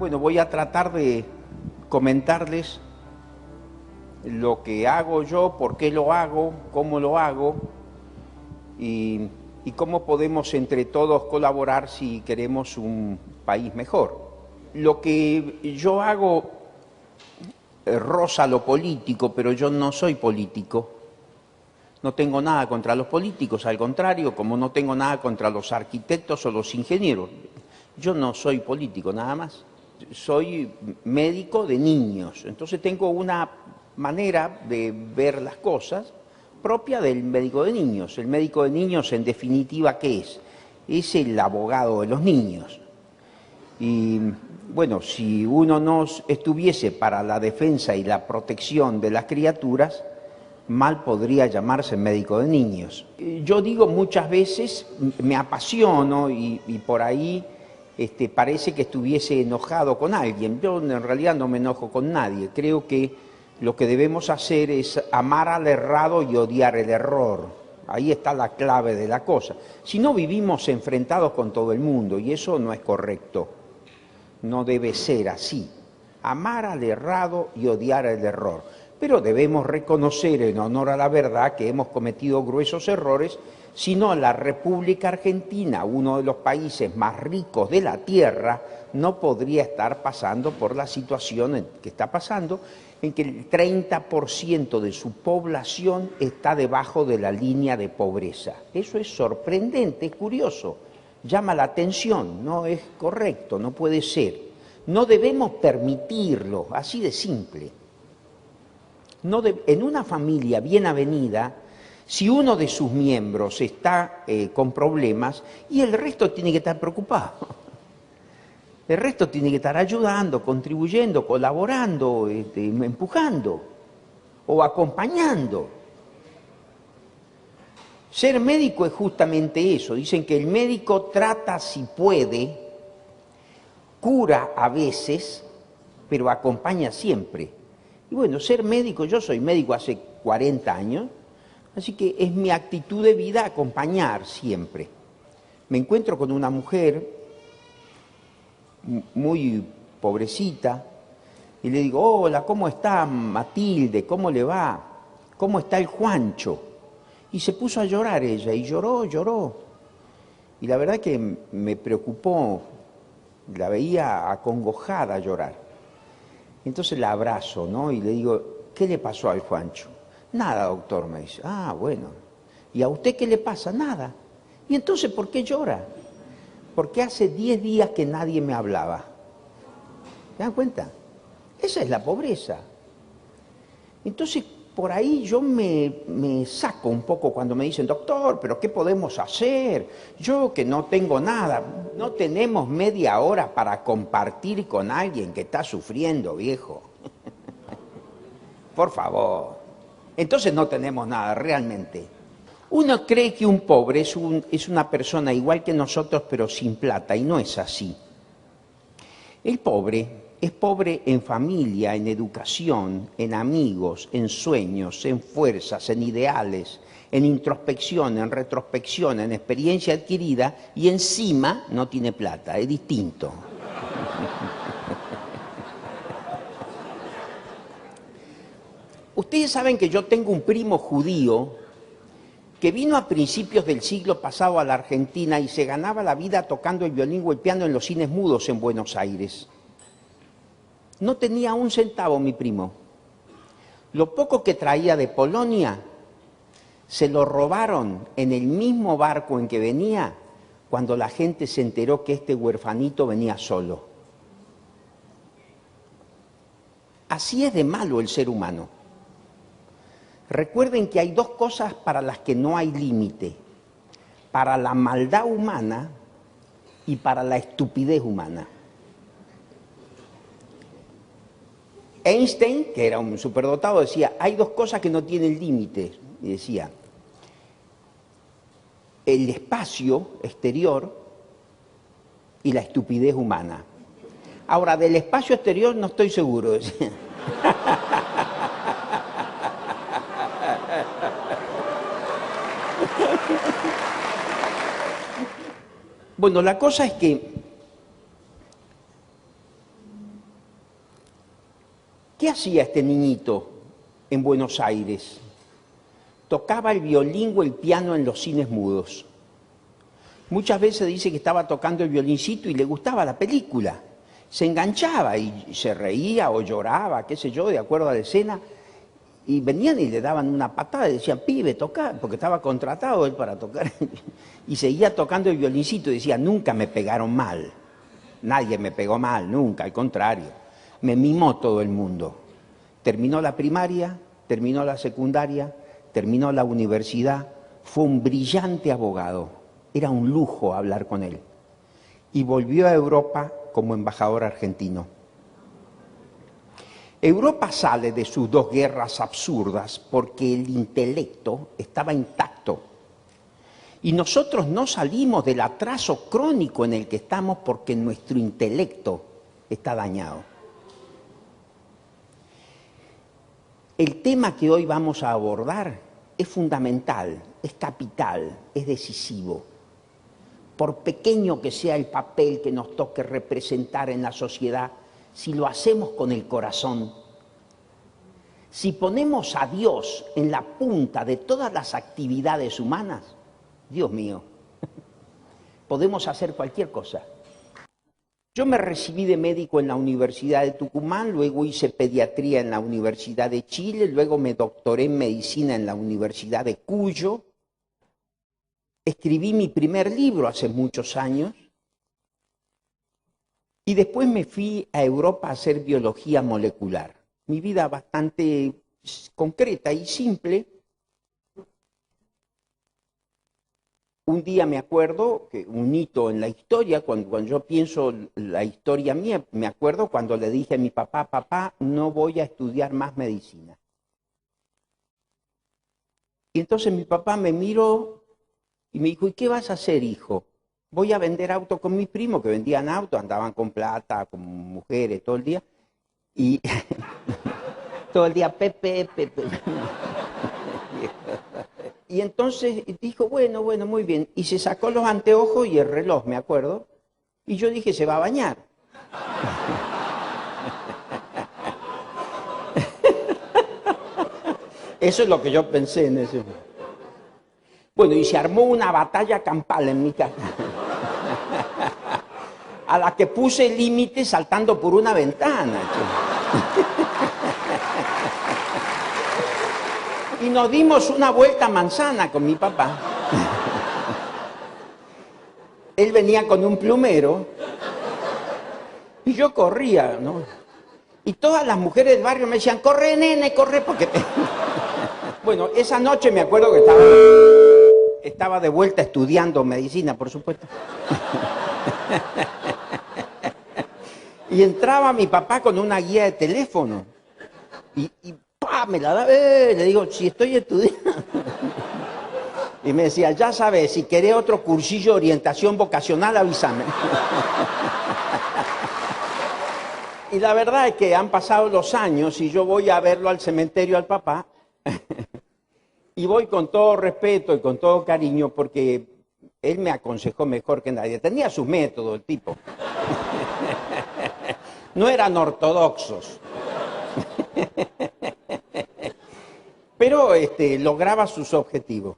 Bueno, voy a tratar de comentarles lo que hago yo, por qué lo hago, cómo lo hago y cómo podemos entre todos colaborar si queremos un país mejor. Lo que yo hago roza lo político, pero yo no soy político. No tengo nada contra los políticos, al contrario, como no tengo nada contra los arquitectos o los ingenieros. Yo no soy político, nada más. Soy médico de niños, entonces tengo una manera de ver las cosas propia del médico de niños. El médico de niños, en definitiva, ¿qué es? Es el abogado de los niños. Y bueno, si uno no estuviese para la defensa y la protección de las criaturas, mal podría llamarse médico de niños. Yo digo muchas veces, me apasiono y por ahí parece que estuviese enojado con alguien. Yo en realidad no me enojo con nadie. Creo que lo que debemos hacer es amar al errado y odiar el error. Ahí está la clave de la cosa. Si no, vivimos enfrentados con todo el mundo y eso no es correcto. No debe ser así. Amar al errado y odiar el error. Pero debemos reconocer en honor a la verdad que hemos cometido gruesos errores, si no la República Argentina, uno de los países más ricos de la tierra, no podría estar pasando por la situación que está pasando, en que el 30% de su población está debajo de la línea de pobreza. Eso es sorprendente, es curioso, llama la atención, no es correcto, no puede ser. No debemos permitirlo, así de simple. En una familia bien avenida, si uno de sus miembros está con problemas, y el resto tiene que estar preocupado. El resto tiene que estar ayudando, contribuyendo, colaborando, empujando o acompañando. Ser médico es justamente eso. Dicen que el médico trata si puede, cura a veces, pero acompaña siempre. Y bueno, ser médico, yo soy médico hace 40 años, así que es mi actitud de vida acompañar siempre. Me encuentro con una mujer muy pobrecita y le digo, hola, ¿cómo está Matilde? ¿Cómo le va? ¿Cómo está el Juancho? Y se puso a llorar ella, y lloró. Y la verdad que me preocupó, la veía acongojada llorar. Entonces la abrazo, ¿no? Y le digo, ¿qué le pasó al Juancho? Nada, doctor, me dice. Ah, bueno. ¿Y a usted qué le pasa? Nada. ¿Y entonces por qué llora? Porque hace 10 días que nadie me hablaba. ¿Se dan cuenta? Esa es la pobreza. Entonces, por ahí yo me saco un poco cuando me dicen, doctor, ¿pero qué podemos hacer? Yo que no tengo nada, no tenemos media hora para compartir con alguien que está sufriendo, viejo. Por favor. Entonces no tenemos nada, realmente. Uno cree que un pobre es una persona igual que nosotros, pero sin plata, y no es así. El pobre es pobre en familia, en educación, en amigos, en sueños, en fuerzas, en ideales, en introspección, en retrospección, en experiencia adquirida, y encima no tiene plata, es distinto. Ustedes saben que yo tengo un primo judío que vino a principios del siglo pasado a la Argentina y se ganaba la vida tocando el violín o el piano en los cines mudos en Buenos Aires. No tenía un centavo mi primo. Lo poco que traía de Polonia se lo robaron en el mismo barco en que venía cuando la gente se enteró que este huerfanito venía solo. Así es de malo el ser humano. Recuerden que hay dos cosas para las que no hay límite: para la maldad humana y para la estupidez humana. Einstein, que era un superdotado, decía, hay dos cosas que no tienen límite, y decía, el espacio exterior y la estupidez humana. Ahora, del espacio exterior no estoy seguro, decía. Bueno, la cosa es que ¿Qué hacía este niñito en Buenos Aires? Tocaba el violín o el piano en los cines mudos. Muchas veces dice que estaba tocando el violincito y le gustaba la película. Se enganchaba y se reía o lloraba, qué sé yo, de acuerdo a la escena. Y venían y le daban una patada y decían, pibe, toca, porque estaba contratado él para tocar. Y seguía tocando el violincito y decía, nunca me pegaron mal. Nadie me pegó mal, nunca, al contrario. Me mimó todo el mundo. Terminó la primaria, terminó la secundaria, terminó la universidad. Fue un brillante abogado. Era un lujo hablar con él. Y volvió a Europa como embajador argentino. Europa sale de sus dos guerras absurdas porque el intelecto estaba intacto. Y nosotros no salimos del atraso crónico en el que estamos porque nuestro intelecto está dañado. El tema que hoy vamos a abordar es fundamental, es capital, es decisivo. Por pequeño que sea el papel que nos toque representar en la sociedad, si lo hacemos con el corazón, si ponemos a Dios en la punta de todas las actividades humanas, Dios mío, podemos hacer cualquier cosa. Yo me recibí de médico en la Universidad de Tucumán, luego hice pediatría en la Universidad de Chile, luego me doctoré en medicina en la Universidad de Cuyo. Escribí mi primer libro hace muchos años y después me fui a Europa a hacer biología molecular. Mi vida bastante concreta y simple. Un día me acuerdo, que un hito en la historia, cuando yo pienso la historia mía, me acuerdo cuando le dije a mi papá, papá, no voy a estudiar más medicina. Y entonces mi papá me miró y me dijo, ¿y qué vas a hacer, hijo? Voy a vender autos con mis primos, que vendían autos, andaban con plata, con mujeres todo el día. Y todo el día, Pepe, Pepe. Y entonces dijo, bueno, muy bien. Y se sacó los anteojos y el reloj, me acuerdo. Y yo dije, se va a bañar. Eso es lo que yo pensé en ese momento. Bueno, y se armó una batalla campal en mi casa. A la que puse límite saltando por una ventana. Y nos dimos una vuelta a manzana con mi papá. Él venía con un plumero y yo corría, ¿no? Y todas las mujeres del barrio me decían, corre, nene, corre, porque... Bueno, esa noche me acuerdo que estaba de vuelta estudiando medicina, por supuesto. Y entraba mi papá con una guía de teléfono. Y ¡pah! Me la daba, le digo, si estoy estudiando. Y me decía, ya sabes, si querés otro cursillo de orientación vocacional, avísame. Y la verdad es que han pasado los años y yo voy a verlo al cementerio al papá. Y voy con todo respeto y con todo cariño porque él me aconsejó mejor que nadie. Tenía sus métodos el tipo. No eran ortodoxos. Pero lograba sus objetivos.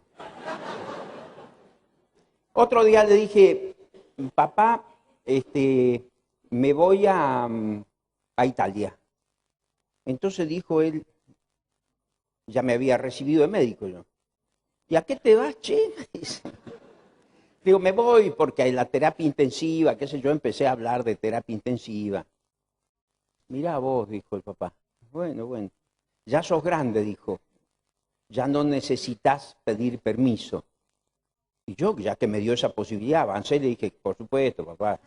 Otro día le dije, papá, me voy a Italia. Entonces dijo él, ya me había recibido de médico yo. ¿Y a qué te vas, che? Digo, me voy porque hay la terapia intensiva, qué sé yo, empecé a hablar de terapia intensiva. Mirá vos, dijo el papá. Bueno, ya sos grande, dijo. Ya no necesitas pedir permiso. Y yo, ya que me dio esa posibilidad, avancé y le dije, por supuesto, papá.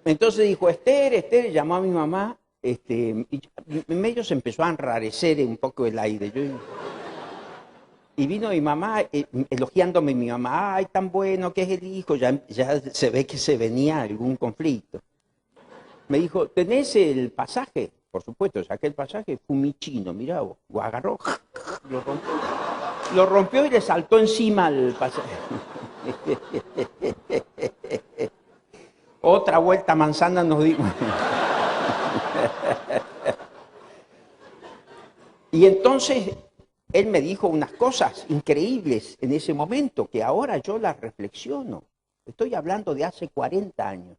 Entonces dijo, Esther, llamó a mi mamá, y medio se empezó a enrarecer un poco el aire. Y vino mi mamá, elogiándome mi mamá, ay, tan bueno que es el hijo, ya se ve que se venía algún conflicto. Me dijo, ¿tenés el pasaje? Por supuesto, saqué el pasaje, Fiumicino, mirá vos, lo agarró, lo rompió y le saltó encima el pasaje. Otra vuelta a manzana nos dimos. Y entonces él me dijo unas cosas increíbles en ese momento que ahora yo las reflexiono. Estoy hablando de hace 40 años.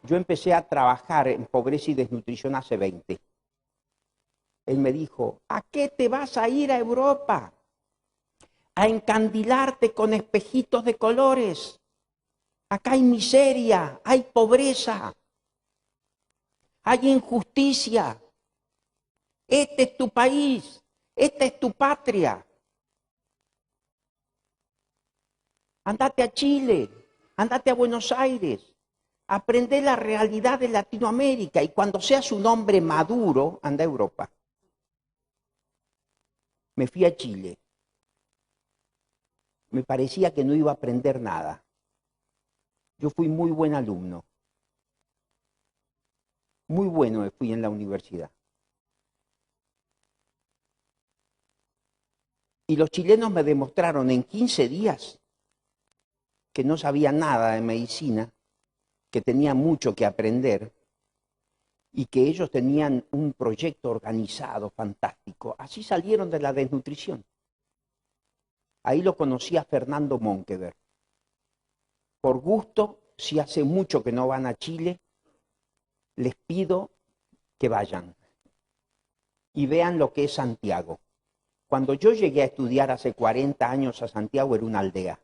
Yo empecé a trabajar en pobreza y desnutrición hace 20. Él me dijo, ¿a qué te vas a ir a Europa? A encandilarte con espejitos de colores. Acá hay miseria, hay pobreza, hay injusticia. Este es tu país, esta es tu patria. Andate a Chile, andate a Buenos Aires, aprende la realidad de Latinoamérica y cuando seas un hombre maduro, anda a Europa. Me fui a Chile. Me parecía que no iba a aprender nada. Yo fui muy buen alumno. Muy bueno fui en la universidad. Y los chilenos me demostraron en 15 días que no sabía nada de medicina, que tenía mucho que aprender y que ellos tenían un proyecto organizado, fantástico. Así salieron de la desnutrición. Ahí lo conocí a Fernando Monkeberg. Por gusto, si hace mucho que no van a Chile, les pido que vayan y vean lo que es Santiago. Cuando yo llegué a estudiar hace 40 años a Santiago era una aldea.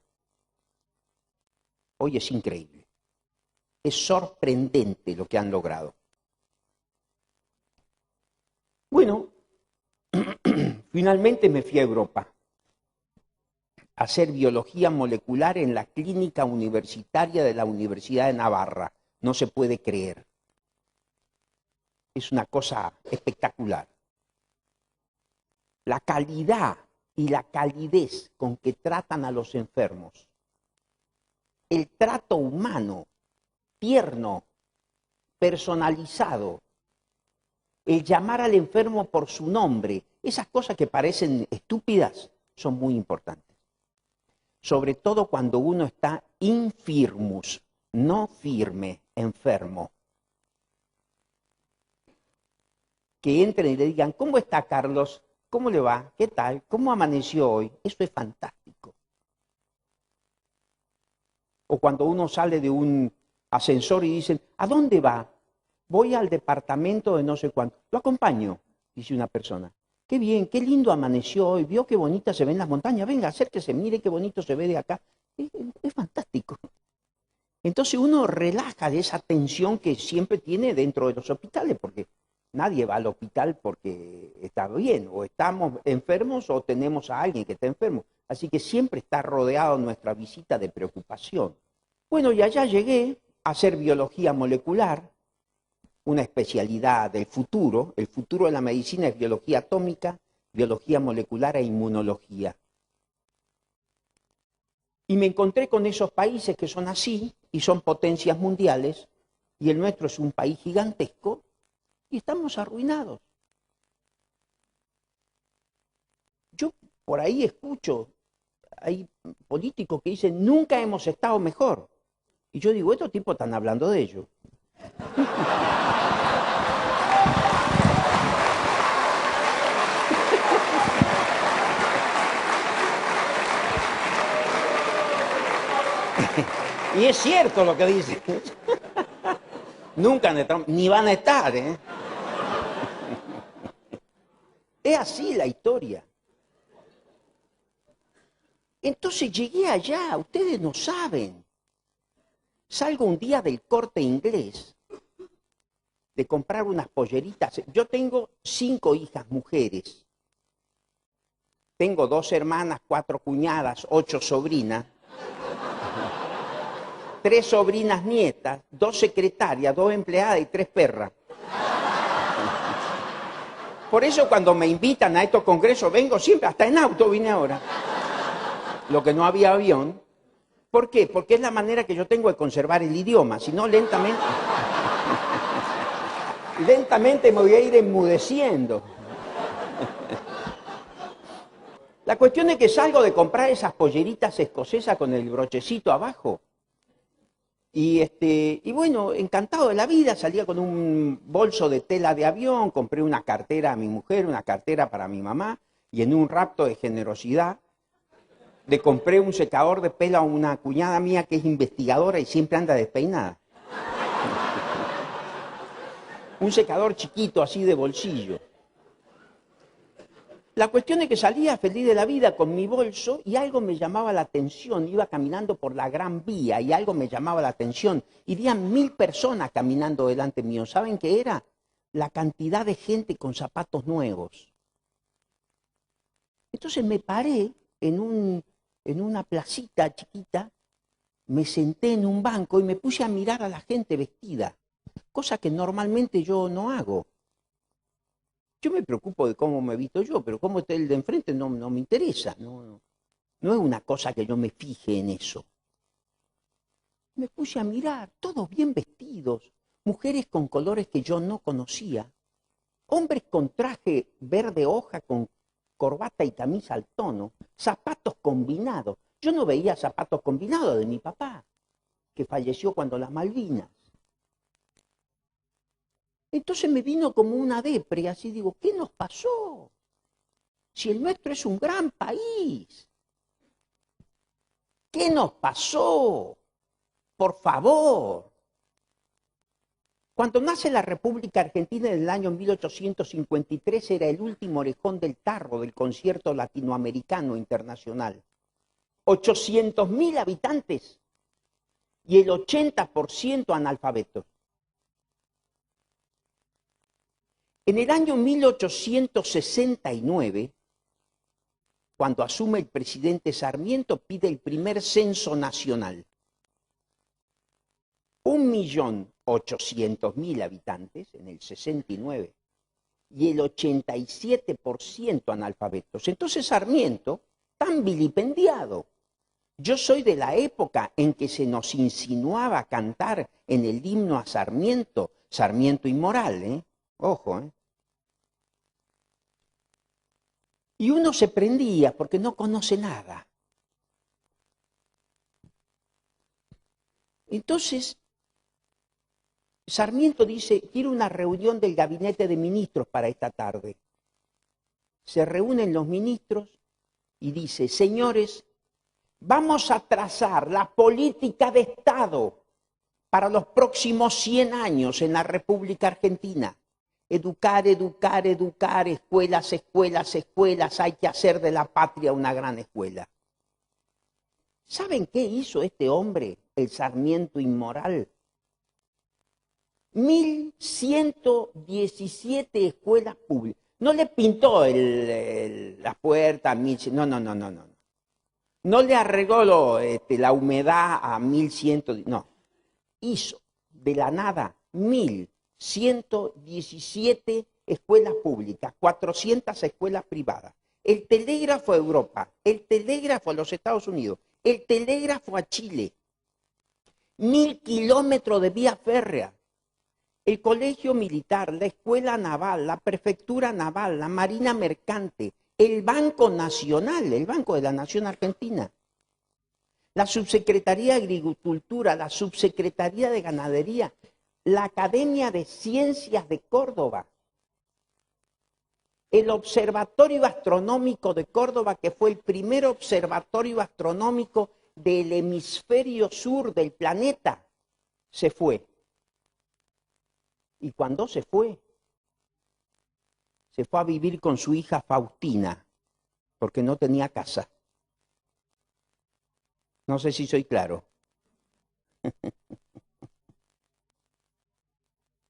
Hoy es increíble. Es sorprendente lo que han logrado. Bueno, finalmente me fui a Europa a hacer biología molecular en la clínica universitaria de la Universidad de Navarra. No se puede creer. Es una cosa espectacular. La calidad y la calidez con que tratan a los enfermos. El trato humano, tierno, personalizado. El llamar al enfermo por su nombre. Esas cosas que parecen estúpidas son muy importantes. Sobre todo cuando uno está infirmus, no firme, enfermo. Que entren y le digan, ¿cómo está Carlos? ¿Cómo le va? ¿Qué tal? ¿Cómo amaneció hoy? Eso es fantástico. O cuando uno sale de un ascensor y dicen, ¿a dónde va? Voy al departamento de no sé cuánto. Lo acompaño, dice una persona. Qué bien, qué lindo amaneció hoy. Vio qué bonitas se ven las montañas. Venga, acérquese, mire qué bonito se ve de acá. Es fantástico. Entonces uno relaja de esa tensión que siempre tiene dentro de los hospitales, porque nadie va al hospital porque está bien, o estamos enfermos o tenemos a alguien que está enfermo. Así que siempre está rodeado nuestra visita de preocupación. Bueno, y allá llegué a hacer biología molecular, una especialidad del futuro. El futuro de la medicina es biología atómica, biología molecular e inmunología. Y me encontré con esos países que son así y son potencias mundiales, y el nuestro es un país gigantesco, y estamos arruinados. Yo por ahí escucho, hay políticos que dicen, nunca hemos estado mejor. Y yo digo, estos tipos están hablando de ellos. Y es cierto lo que dicen. Nunca han estado, ni van a estar, ¿eh? Es así la historia. Entonces llegué allá, ustedes no saben. Salgo un día del Corte Inglés de comprar unas polleritas. Yo tengo 5 hijas mujeres. Tengo 2 hermanas, 4 cuñadas, 8 sobrinas. 3 sobrinas nietas, 2 secretarias, 2 empleadas y 3 perras. Por eso cuando me invitan a estos congresos vengo siempre, hasta en auto vine ahora. Lo que no había avión. ¿Por qué? Porque es la manera que yo tengo de conservar el idioma, si no lentamente... lentamente me voy a ir enmudeciendo. La cuestión es que salgo de comprar esas polleritas escocesas con el brochecito abajo. Y bueno, encantado de la vida, salía con un bolso de tela de avión, compré una cartera a mi mujer, una cartera para mi mamá, y en un rapto de generosidad le compré un secador de pelo a una cuñada mía que es investigadora y siempre anda despeinada. Un secador chiquito así de bolsillo. La cuestión es que salía feliz de la vida con mi bolso y algo me llamaba la atención. Iba caminando por la Gran Vía y algo me llamaba la atención. Irían 1000 personas caminando delante mío. ¿Saben qué era? La cantidad de gente con zapatos nuevos. Entonces me paré en una placita chiquita, me senté en un banco y me puse a mirar a la gente vestida, cosa que normalmente yo no hago. Yo me preocupo de cómo me visto yo, pero cómo está el de enfrente no me interesa. No es una cosa que yo me fije en eso. Me puse a mirar, todos bien vestidos, mujeres con colores que yo no conocía, hombres con traje verde hoja, con corbata y camisa al tono, zapatos combinados. Yo no veía zapatos combinados de mi papá, que falleció cuando las Malvinas. Entonces me vino como una depre, así digo, ¿qué nos pasó? Si el nuestro es un gran país. ¿Qué nos pasó? Por favor. Cuando nace la República Argentina en el año 1853 era el último orejón del tarro del concierto latinoamericano internacional. 800.000 habitantes y el 80% analfabetos. En el año 1869, cuando asume el presidente Sarmiento, pide el primer censo nacional. 1.800.000 habitantes en el 69 y el 87% analfabetos. Entonces Sarmiento, tan vilipendiado. Yo soy de la época en que se nos insinuaba cantar en el himno a Sarmiento, Sarmiento inmoral, ¿eh? Ojo, ¿eh? Y uno se prendía porque no conoce nada. Entonces, Sarmiento dice, quiero una reunión del gabinete de ministros para esta tarde. Se reúnen los ministros y dice, señores, vamos a trazar la política de Estado para los próximos 100 años en la República Argentina. Educar, educar, educar, escuelas, escuelas, escuelas, hay que hacer de la patria una gran escuela. ¿Saben qué hizo este hombre, el Sarmiento inmoral? 1.117 escuelas públicas. No le pintó las puertas, no. No le arregló la humedad a 1.100, no. Hizo de la nada 1.117 escuelas públicas, 400 escuelas privadas. El telégrafo a Europa, el telégrafo a los Estados Unidos, el telégrafo a Chile. 1.000 kilómetros de vía férrea. El colegio militar, la escuela naval, la prefectura naval, la marina mercante, el Banco Nacional, el Banco de la Nación Argentina, la Subsecretaría de Agricultura, la Subsecretaría de Ganadería, la Academia de Ciencias de Córdoba, el Observatorio Astronómico de Córdoba, que fue el primer observatorio astronómico del hemisferio sur del planeta, se fue. Y cuando se fue a vivir con su hija Faustina, porque no tenía casa. No sé si soy claro.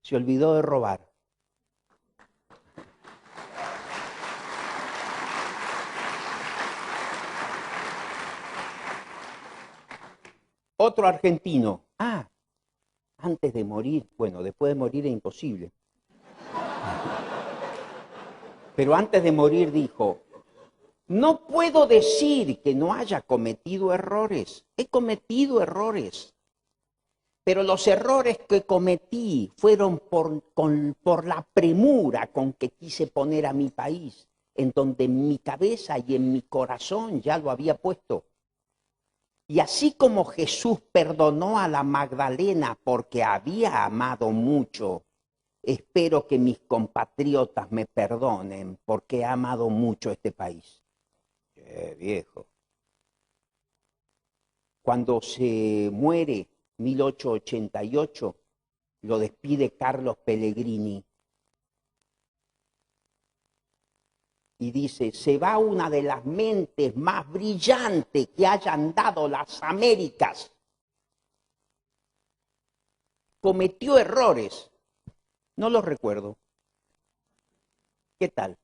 Se olvidó de robar. Otro argentino. Antes de morir, bueno, después de morir es imposible. Pero antes de morir dijo, no puedo decir que no haya cometido errores. He cometido errores. Pero los errores que cometí fueron por la premura con que quise poner a mi país, en donde en mi cabeza y en mi corazón ya lo había puesto. Y así como Jesús perdonó a la Magdalena porque había amado mucho, espero que mis compatriotas me perdonen porque he amado mucho este país. Viejo. Cuando se muere 1888, lo despide Carlos Pellegrini y dice, se va una de las mentes más brillantes que hayan dado las Américas. Cometió errores, no los recuerdo. ¿Qué tal?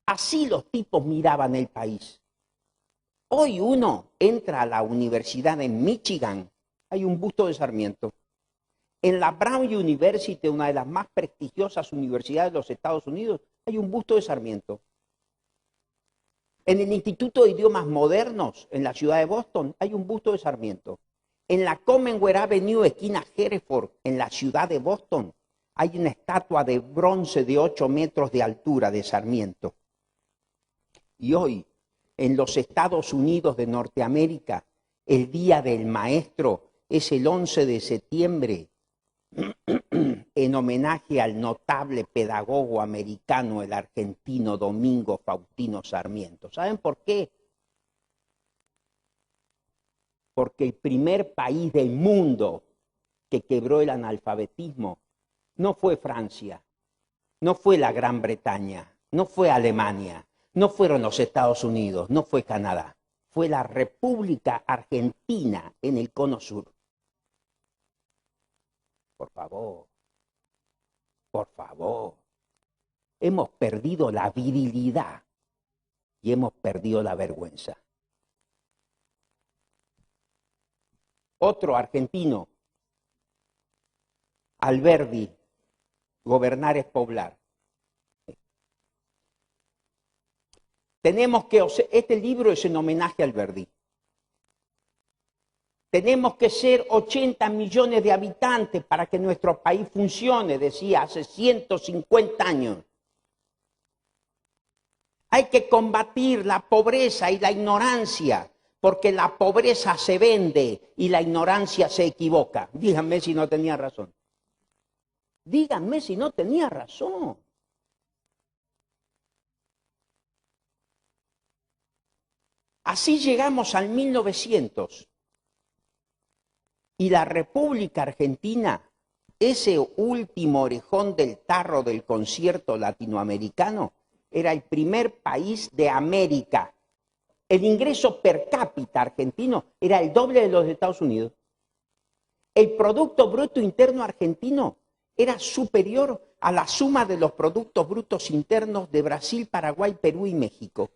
Así los tipos miraban el país. Hoy uno entra a la universidad en Michigan, hay un busto de Sarmiento. En la Brown University, una de las más prestigiosas universidades de los Estados Unidos, hay un busto de Sarmiento. En el Instituto de Idiomas Modernos, en la ciudad de Boston, hay un busto de Sarmiento. En la Commonwealth Avenue, esquina Hereford, en la ciudad de Boston, hay una estatua de bronce de 8 metros de altura de Sarmiento. Y hoy, en los Estados Unidos de Norteamérica, el Día del Maestro es el 11 de septiembre, en homenaje al notable pedagogo americano, el argentino Domingo Faustino Sarmiento. ¿Saben por qué? Porque el primer país del mundo que quebró el analfabetismo no fue Francia, no fue la Gran Bretaña, no fue Alemania, no fueron los Estados Unidos, no fue Canadá, fue la República Argentina en el Cono Sur. Por favor, por favor, hemos perdido la virilidad y hemos perdido la vergüenza. Otro argentino, Alberdi, gobernar es poblar. Tenemos que, este libro es en homenaje a Alberdi. Tenemos que ser 80 millones de habitantes para que nuestro país funcione, decía hace 150 años. Hay que combatir la pobreza y la ignorancia, porque la pobreza se vende y la ignorancia se equivoca. Díganme si no tenía razón. Díganme si no tenía razón. Así llegamos al 1900. Y la República Argentina, ese último orejón del tarro del concierto latinoamericano, era el primer país de América. El ingreso per cápita argentino era el doble de los de Estados Unidos. El Producto Bruto Interno argentino era superior a la suma de los productos brutos internos de Brasil, Paraguay, Perú y México.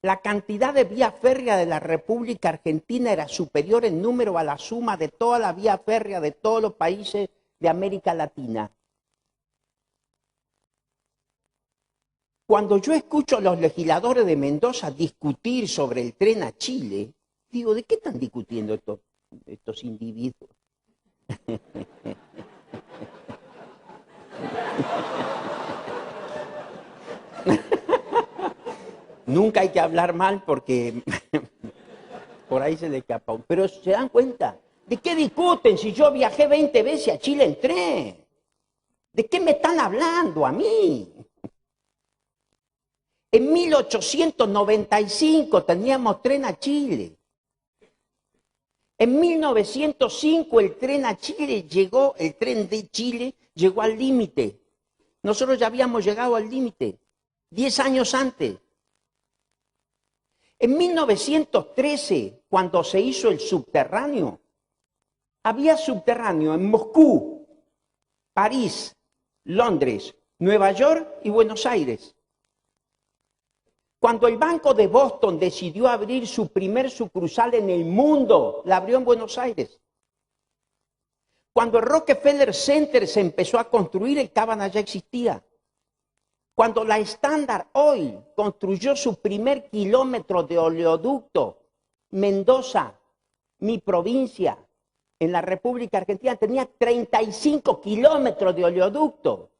La cantidad de vía férrea de la República Argentina era superior en número a la suma de toda la vía férrea de todos los países de América Latina. Cuando yo escucho a los legisladores de Mendoza discutir sobre el tren a Chile, digo, ¿de qué están discutiendo estos individuos? Nunca hay que hablar mal porque por ahí se le escapa. Pero se dan cuenta, ¿de qué discuten si yo viajé 20 veces a Chile en tren? ¿De qué me están hablando a mí? En 1895 teníamos tren a Chile. En 1905 el tren a Chile llegó, el tren de Chile llegó al límite. Nosotros ya habíamos llegado al límite, 10 años antes. En 1913, cuando se hizo el subterráneo, había subterráneo en Moscú, París, Londres, Nueva York y Buenos Aires. Cuando el Banco de Boston decidió abrir su primer sucursal en el mundo, la abrió en Buenos Aires. Cuando el Rockefeller Center se empezó a construir, el Cabana ya existía. Cuando la Standard Oil construyó su primer kilómetro de oleoducto, Mendoza, mi provincia, en la República Argentina, tenía 35 kilómetros de oleoducto.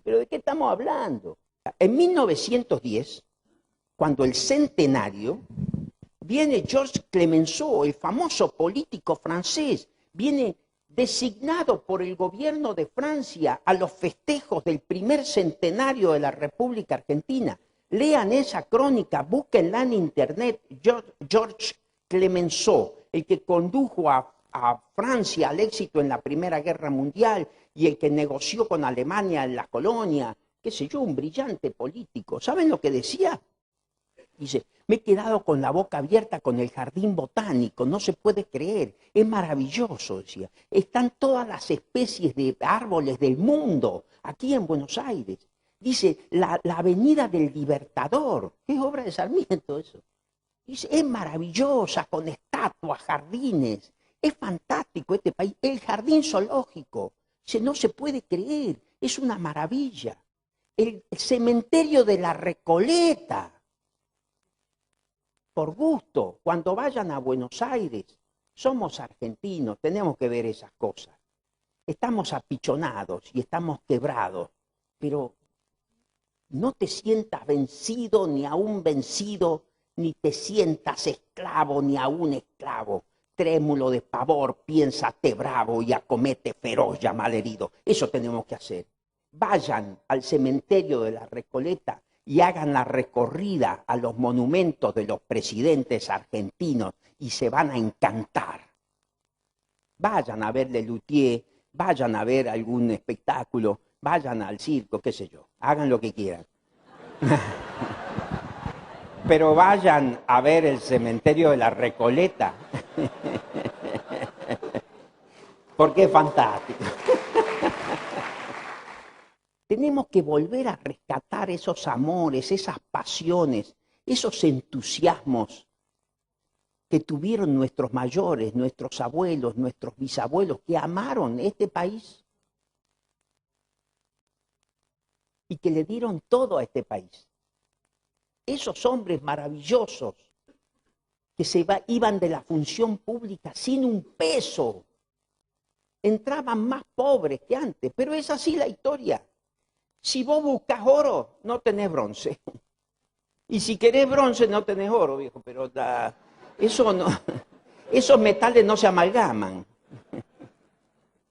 ¿Pero de qué estamos hablando? En 1910, cuando el centenario, viene Georges Clemenceau, el famoso político francés, viene designado por el gobierno de Francia a los festejos del primer centenario de la República Argentina. Lean esa crónica, búsquenla en internet, Georges Clemenceau, el que condujo a Francia al éxito en la Primera Guerra Mundial y el que negoció con Alemania en la colonia, qué sé yo, un brillante político. ¿Saben lo que decía? Dice, me he quedado con la boca abierta con el jardín botánico, no se puede creer, es maravilloso, decía. Están todas las especies de árboles del mundo aquí en Buenos Aires. Dice, la Avenida del Libertador, que es obra de Sarmiento eso. Dice, es maravillosa, con estatuas, jardines, es fantástico este país. El jardín zoológico, dice, no se puede creer, es una maravilla. El cementerio de la Recoleta, por gusto, cuando vayan a Buenos Aires, somos argentinos, tenemos que ver esas cosas. Estamos apichonados y estamos quebrados, pero no te sientas vencido ni aún vencido, ni te sientas esclavo ni aún esclavo. Trémulo de pavor, piénsate bravo y acomete feroz ya malherido. Eso tenemos que hacer. Vayan al cementerio de la Recoleta y hagan la recorrida a los monumentos de los presidentes argentinos y se van a encantar. Vayan a ver Lelutier, vayan a ver algún espectáculo, vayan al circo, qué sé yo, hagan lo que quieran. Pero vayan a ver el cementerio de la Recoleta, porque es fantástico. Tenemos que volver a rescatar esos amores, esas pasiones, esos entusiasmos que tuvieron nuestros mayores, nuestros abuelos, nuestros bisabuelos, que amaron este país y que le dieron todo a este país. Esos hombres maravillosos que iban de la función pública sin un peso, entraban más pobres que antes, pero es así la historia. Si vos buscas oro, no tenés bronce. Y si querés bronce, no tenés oro, viejo, pero eso no, esos metales no se amalgaman.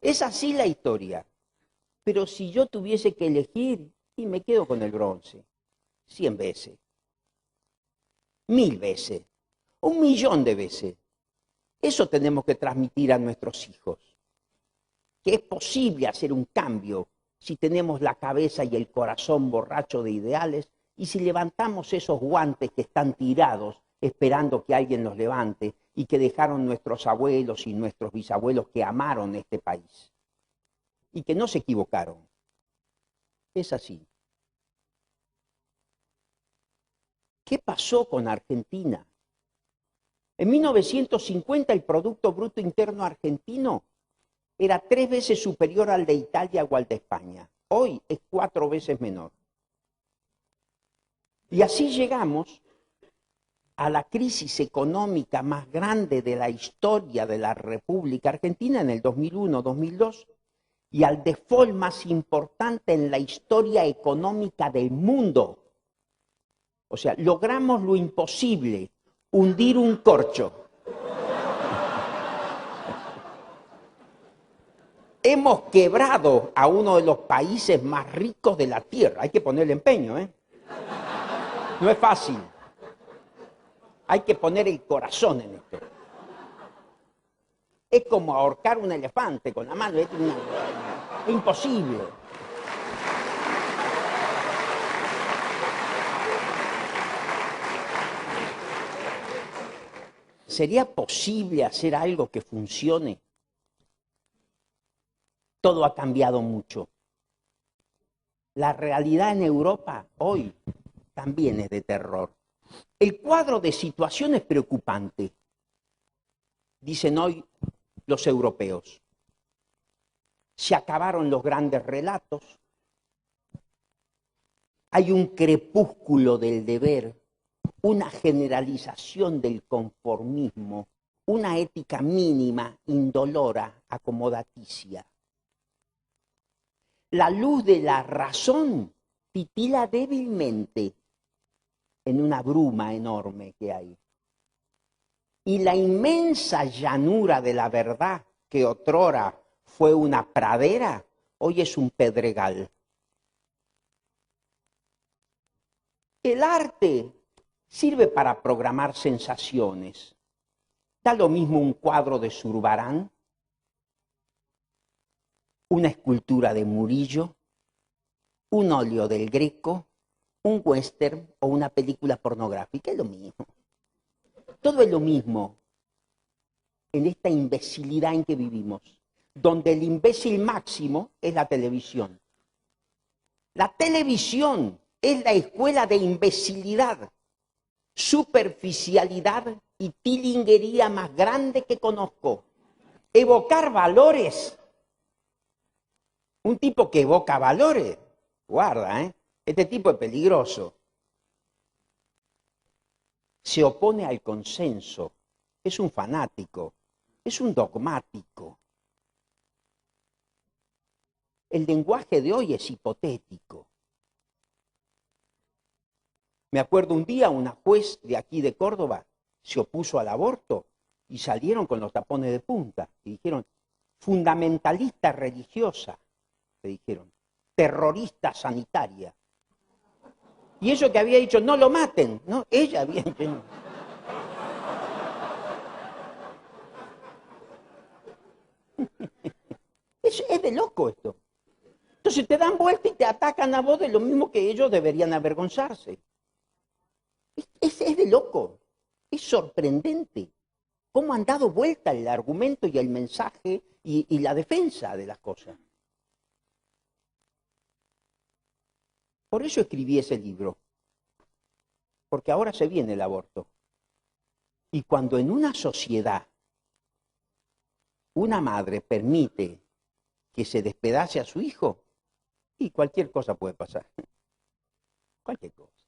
Es así la historia. Pero si yo tuviese que elegir, y me quedo con el bronce, 100 veces, 1000 veces, 1.000.000 de veces. Eso tenemos que transmitir a nuestros hijos, que es posible hacer un cambio si tenemos la cabeza y el corazón borracho de ideales y si levantamos esos guantes que están tirados esperando que alguien los levante y que dejaron nuestros abuelos y nuestros bisabuelos que amaron este país y que no se equivocaron. Es así. ¿Qué pasó con Argentina? En 1950 el Producto Bruto Interno argentino era 3 veces superior al de Italia o al de España. Hoy es 4 veces menor. Y así llegamos a la crisis económica más grande de la historia de la República Argentina en el 2001-2002 y al default más importante en la historia económica del mundo. O sea, logramos lo imposible, hundir un corcho. Hemos quebrado a uno de los países más ricos de la tierra. Hay que ponerle empeño, ¿eh? No es fácil. Hay que poner el corazón en esto. Es como ahorcar un elefante con la mano. Es imposible. ¿Sería posible hacer algo que funcione? Todo ha cambiado mucho. La realidad en Europa hoy también es de terror. El cuadro de situación es preocupante, dicen hoy los europeos. Se acabaron los grandes relatos. Hay un crepúsculo del deber, una generalización del conformismo, una ética mínima, indolora, acomodaticia. La luz de la razón titila débilmente en una bruma enorme que hay. Y la inmensa llanura de la verdad, que otrora fue una pradera, hoy es un pedregal. El arte sirve para programar sensaciones. Da lo mismo un cuadro de Zurbarán, una escultura de Murillo, un óleo del Greco, un western o una película pornográfica. Es lo mismo. Todo es lo mismo en esta imbecilidad en que vivimos, donde el imbécil máximo es la televisión. La televisión es la escuela de imbecilidad, superficialidad y tilinguería más grande que conozco. Evocar valores. Un tipo que evoca valores, guarda, este tipo es peligroso. Se opone al consenso, es un fanático, es un dogmático. El lenguaje de hoy es hipotético. Me acuerdo un día una juez de aquí de Córdoba se opuso al aborto y salieron con los tapones de punta y dijeron, fundamentalista religiosa, le dijeron, terrorista sanitaria. Y eso que había dicho, no lo maten, ¿no? Ella había dicho. Es de loco esto. Entonces te dan vuelta y te atacan a vos de lo mismo que ellos deberían avergonzarse. Es de loco. Es sorprendente cómo han dado vuelta el argumento y el mensaje y la defensa de las cosas. Por eso escribí ese libro. Porque ahora se viene el aborto. Y cuando en una sociedad una madre permite que se despedace a su hijo, y cualquier cosa puede pasar. Cualquier cosa.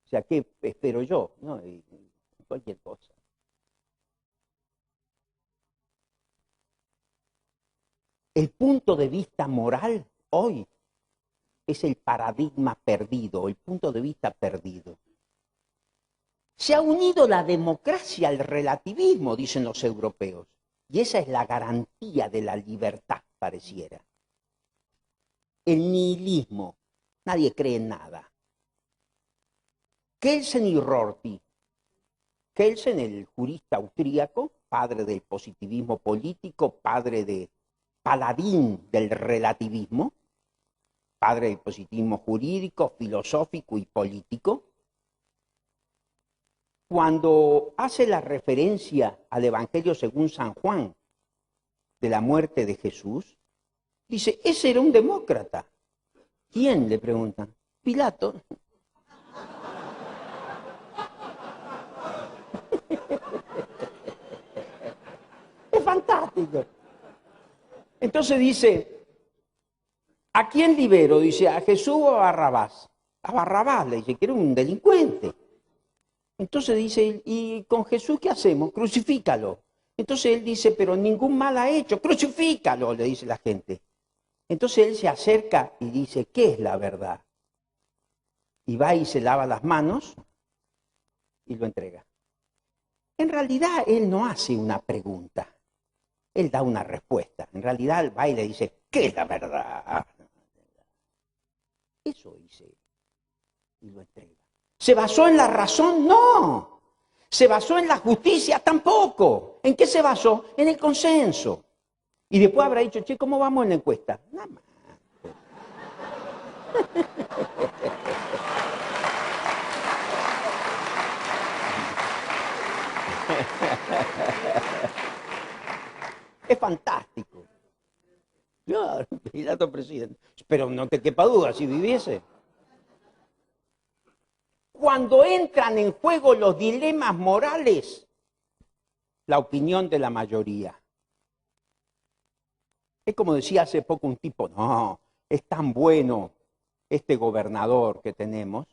O sea, ¿qué espero yo? ¿No? Cualquier cosa. El punto de vista moral hoy es el paradigma perdido, el punto de vista perdido. Se ha unido la democracia al relativismo, dicen los europeos, y esa es la garantía de la libertad, pareciera. El nihilismo, nadie cree en nada. Kelsen y Rorty. Kelsen, el jurista austríaco, padre del positivismo político, paladín del relativismo, padre del positivismo jurídico, filosófico y político, cuando hace la referencia al Evangelio según San Juan de la muerte de Jesús, dice, ese era un demócrata. ¿Quién? Le preguntan. Pilato. Es fantástico. Entonces dice, ¿a quién libero? Dice, ¿a Jesús o a Barrabás? A Barrabás, le dice, que era un delincuente. Entonces dice, ¿y con Jesús qué hacemos? Crucifícalo. Entonces él dice, pero ningún mal ha hecho, crucifícalo, le dice la gente. Entonces él se acerca y dice, ¿qué es la verdad? Y va y se lava las manos y lo entrega. En realidad él no hace una pregunta, él da una respuesta. En realidad él va y le dice, ¿qué es la verdad? Eso hice y lo entrega. ¿Se basó en la razón? No. ¿Se basó en la justicia? Tampoco. ¿En qué se basó? En el consenso. Y después habrá dicho, che, ¿cómo vamos en la encuesta? Nada más. Es fantástico. Claro, Pilato presidente. Pero no te quepa duda, si viviese. Cuando entran en juego los dilemas morales, la opinión de la mayoría. Es como decía hace poco un tipo, no, es tan bueno este gobernador que tenemos,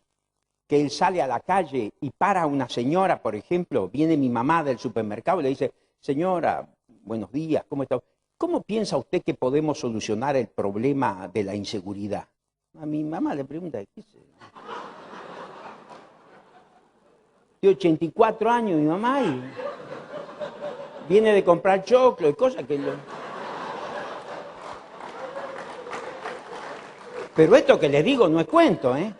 que él sale a la calle y para a una señora, por ejemplo, viene mi mamá del supermercado y le dice, señora, buenos días, ¿cómo está? ¿Cómo piensa usted que podemos solucionar el problema de la inseguridad? A mi mamá le pregunta, ¿qué sé? Tiene 84 años mi mamá y viene de comprar choclo y cosas que... Pero esto que les digo no es cuento, ¿eh?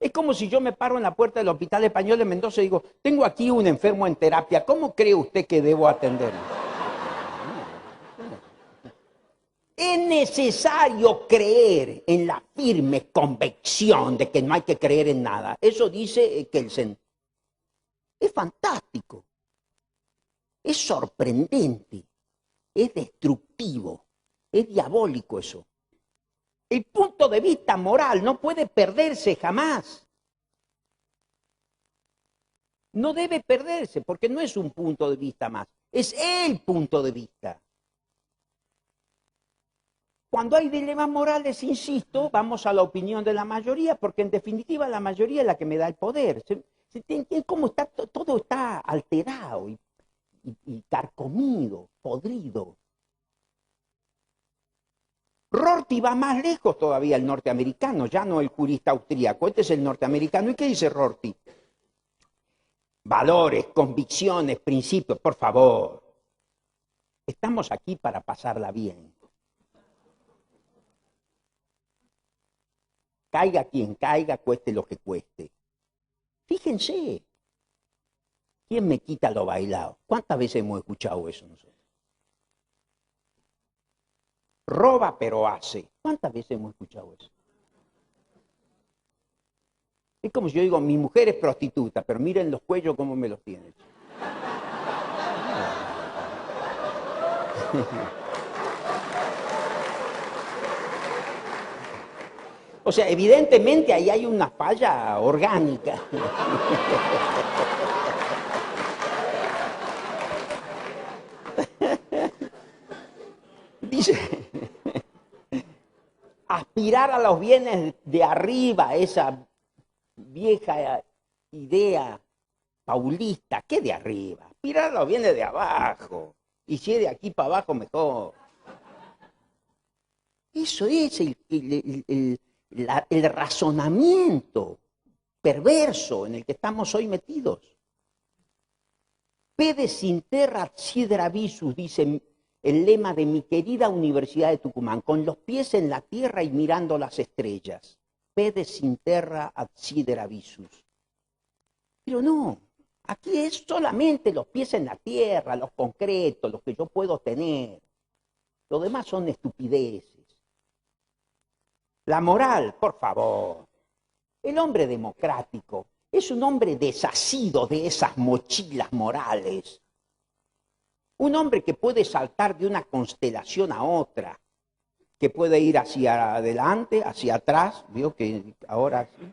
Es como si yo me paro en la puerta del Hospital Español de Mendoza y digo, tengo aquí un enfermo en terapia, ¿cómo cree usted que debo atenderlo? Es necesario creer en la firme convicción de que no hay que creer en nada. Eso dice Kelsen. Es fantástico, es sorprendente, es destructivo, es diabólico eso. El punto de vista moral no puede perderse jamás. No debe perderse porque no es un punto de vista más, es el punto de vista. Cuando hay dilemas morales, insisto, vamos a la opinión de la mayoría, porque en definitiva la mayoría es la que me da el poder. ¿Cómo está? Todo está alterado y carcomido, podrido. Rorty va más lejos todavía, el norteamericano, ya no el jurista austríaco, este es el norteamericano. ¿Y qué dice Rorty? Valores, convicciones, principios, por favor. Estamos aquí para pasarla bien. Caiga quien caiga, cueste lo que cueste. Fíjense, ¿quién me quita lo bailado? ¿Cuántas veces hemos escuchado eso nosotros? Roba pero hace. ¿Cuántas veces hemos escuchado eso? Es como si yo digo, mi mujer es prostituta, pero miren los cuellos cómo me los tiene. O sea, evidentemente ahí hay una falla orgánica. Dice, aspirar a los bienes de arriba, esa vieja idea paulista, ¿qué de arriba? Aspirar a los bienes de abajo. Y si es de aquí para abajo, mejor. Eso es el razonamiento perverso en el que estamos hoy metidos. Pedes in terra sidera visus, dice el lema de mi querida Universidad de Tucumán, con los pies en la tierra y mirando las estrellas. Pedes in terra ad sidera visus. Pero no, aquí es solamente los pies en la tierra, los concretos, los que yo puedo tener. Lo demás son estupideces. La moral, por favor. El hombre democrático es un hombre desasido de esas mochilas morales. Un hombre que puede saltar de una constelación a otra, que puede ir hacia adelante, hacia atrás, veo que ahora sí.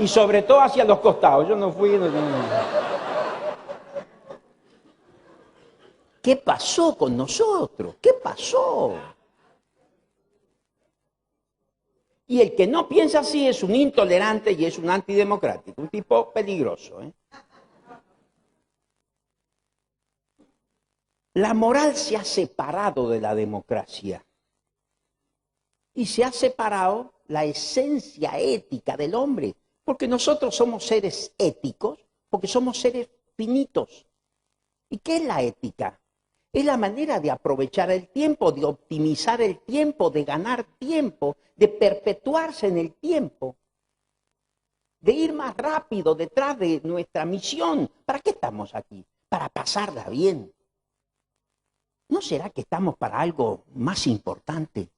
Y sobre todo hacia los costados. Yo no fui... ¿Qué pasó con nosotros? ¿Qué pasó? Y el que no piensa así es un intolerante y es un antidemocrático, un tipo peligroso, ¿eh? La moral se ha separado de la democracia y se ha separado la esencia ética del hombre, porque nosotros somos seres éticos, porque somos seres finitos. ¿Y qué es la ética? Es la manera de aprovechar el tiempo, de optimizar el tiempo, de ganar tiempo, de perpetuarse en el tiempo, de ir más rápido detrás de nuestra misión. ¿Para qué estamos aquí? Para pasarla bien. ¿No será que estamos para algo más importante,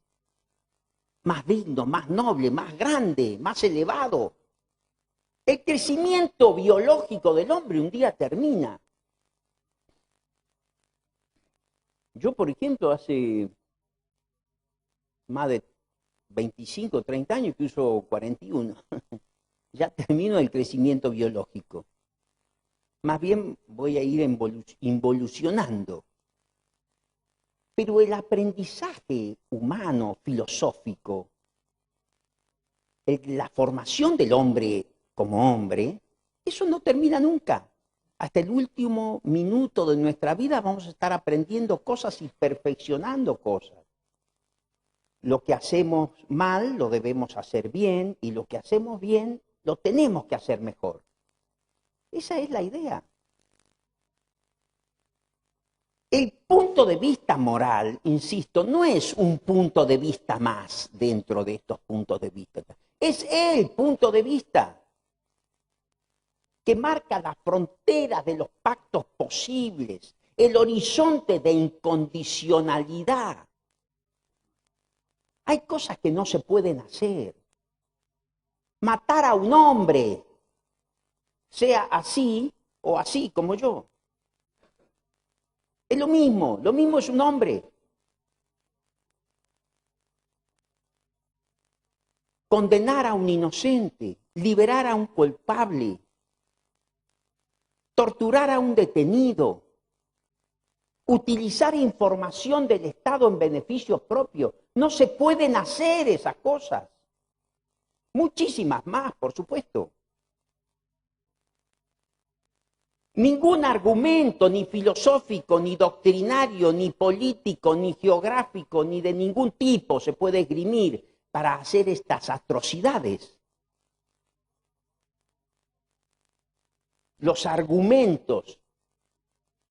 más digno, más noble, más grande, más elevado? El crecimiento biológico del hombre un día termina. Yo, por ejemplo, hace más de 25 o 30 años que uso 41. Ya termino el crecimiento biológico. Más bien voy a ir involucionando. Pero el aprendizaje humano, filosófico, la formación del hombre como hombre, eso no termina nunca. Hasta el último minuto de nuestra vida vamos a estar aprendiendo cosas y perfeccionando cosas. Lo que hacemos mal lo debemos hacer bien y lo que hacemos bien lo tenemos que hacer mejor. Esa es la idea. El punto de vista moral, insisto, no es un punto de vista más dentro de estos puntos de vista. Es el punto de vista que marca las fronteras de los pactos posibles, el horizonte de incondicionalidad. Hay cosas que no se pueden hacer. Matar a un hombre, sea así o así como yo. Es lo mismo es un hombre. Condenar a un inocente, liberar a un culpable, torturar a un detenido, utilizar información del Estado en beneficio propio. No se pueden hacer esas cosas. Muchísimas más, por supuesto. Ningún argumento, ni filosófico, ni doctrinario, ni político, ni geográfico, ni de ningún tipo se puede esgrimir para hacer estas atrocidades. Los argumentos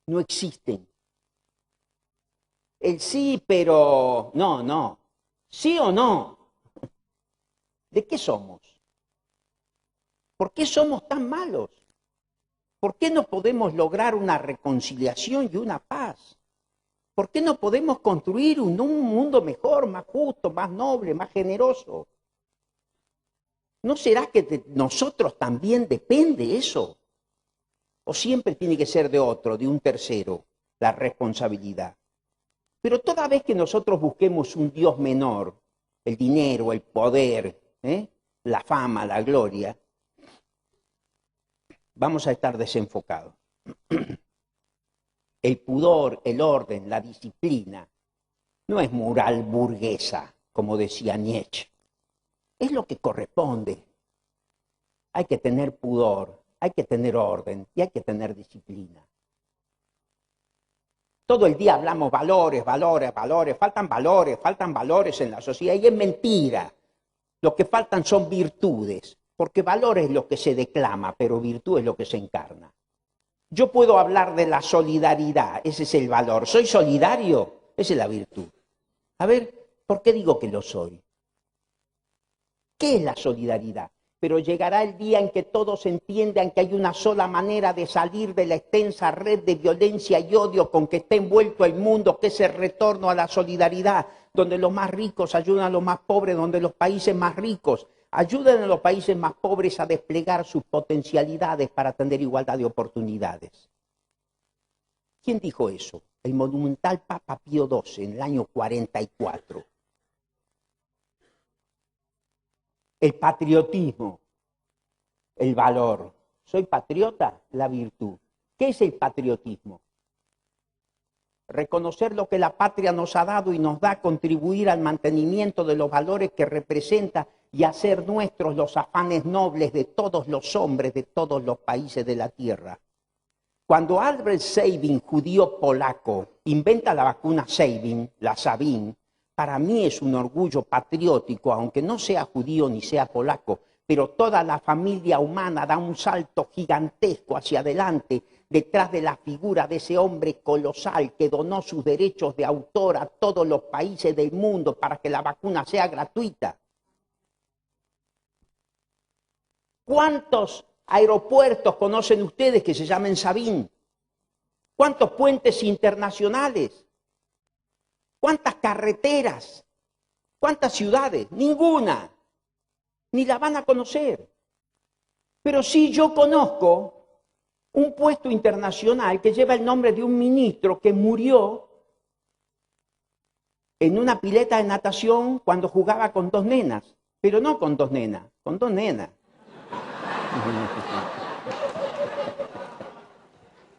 no existen. El sí, pero no. ¿Sí o no? ¿De qué somos? ¿Por qué somos tan malos? ¿Por qué no podemos lograr una reconciliación y una paz? ¿Por qué no podemos construir un mundo mejor, más justo, más noble, más generoso? ¿No será que de nosotros también depende eso? ¿O siempre tiene que ser de otro, de un tercero, la responsabilidad? Pero toda vez que nosotros busquemos un Dios menor, el dinero, el poder, la fama, la gloria, vamos a estar desenfocados. El pudor, el orden, la disciplina, no es moral burguesa, como decía Nietzsche. Es lo que corresponde. Hay que tener pudor, hay que tener orden y hay que tener disciplina. Todo el día hablamos valores, faltan valores en la sociedad y es mentira. Lo que faltan son virtudes, porque valor es lo que se declama, pero virtud es lo que se encarna. Yo puedo hablar de la solidaridad, ese es el valor. ¿Soy solidario? Esa es la virtud. A ver, ¿por qué digo que lo soy? ¿Qué es la solidaridad? Pero llegará el día en que todos entiendan que hay una sola manera de salir de la extensa red de violencia y odio con que está envuelto el mundo, que es el retorno a la solidaridad, donde los más ricos ayudan a los más pobres, donde los países más ricos ayudan a los países más pobres a desplegar sus potencialidades para tener igualdad de oportunidades. ¿Quién dijo eso? El monumental Papa Pío XII en el año 44. El patriotismo, el valor. ¿Soy patriota? La virtud. ¿Qué es el patriotismo? Reconocer lo que la patria nos ha dado y nos da, contribuir al mantenimiento de los valores que representa y hacer nuestros los afanes nobles de todos los hombres de todos los países de la tierra. Cuando Albert Sabin, judío polaco, inventa la vacuna Sabin, la Sabin, para mí es un orgullo patriótico, aunque no sea judío ni sea polaco, pero toda la familia humana da un salto gigantesco hacia adelante detrás de la figura de ese hombre colosal que donó sus derechos de autor a todos los países del mundo para que la vacuna sea gratuita. ¿Cuántos aeropuertos conocen ustedes que se llamen Sabin? ¿Cuántos puentes internacionales? ¿Cuántas carreteras? ¿Cuántas ciudades? Ninguna. Ni la van a conocer. Pero sí yo conozco un puesto internacional que lleva el nombre de un ministro que murió en una pileta de natación cuando jugaba con dos nenas. Pero no con dos nenas, con dos nenas.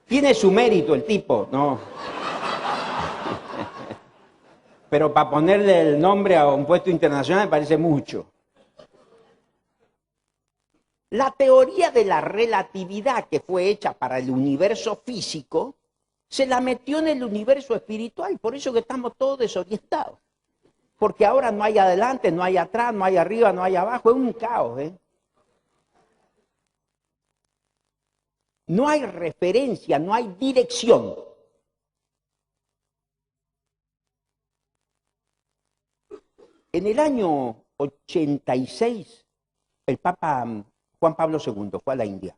Tiene su mérito el tipo, ¿no? Pero para ponerle el nombre a un puesto internacional me parece mucho. La teoría de la relatividad que fue hecha para el universo físico, se la metió en el universo espiritual, por eso que estamos todos desorientados. Porque ahora no hay adelante, no hay atrás, no hay arriba, no hay abajo, es un caos, ¿eh? No hay referencia, no hay dirección. En el año 86, el Papa Juan Pablo II fue a la India.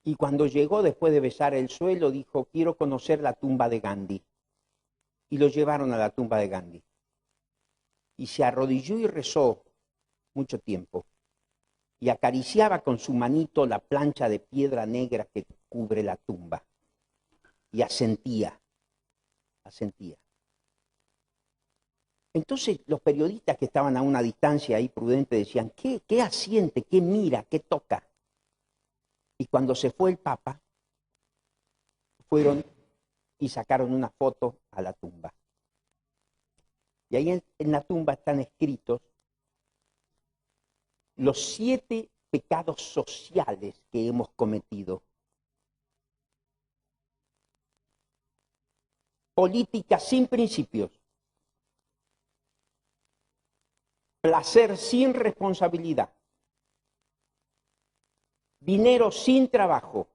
Y cuando llegó, después de besar el suelo, dijo, quiero conocer la tumba de Gandhi. Y lo llevaron a la tumba de Gandhi. Y se arrodilló y rezó mucho tiempo. Y acariciaba con su manito la plancha de piedra negra que cubre la tumba. Y asentía. Entonces los periodistas que estaban a una distancia ahí prudente decían, ¿qué asiente, qué mira, qué toca? Y cuando se fue el Papa, fueron y sacaron una foto a la tumba. Y ahí en la tumba están escritos los 7 pecados sociales que hemos cometido. Política sin principios. Placer sin responsabilidad. Dinero sin trabajo.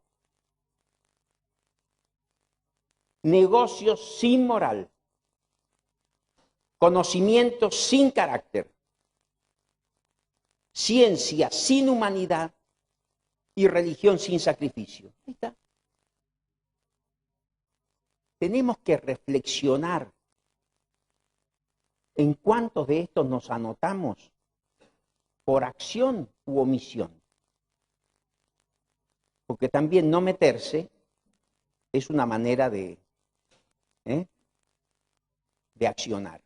Negocios sin moral. Conocimiento sin carácter. Ciencia sin humanidad y religión sin sacrificio. Ahí está. Tenemos que reflexionar en cuántos de estos nos anotamos por acción u omisión. Porque también no meterse es una manera de accionar.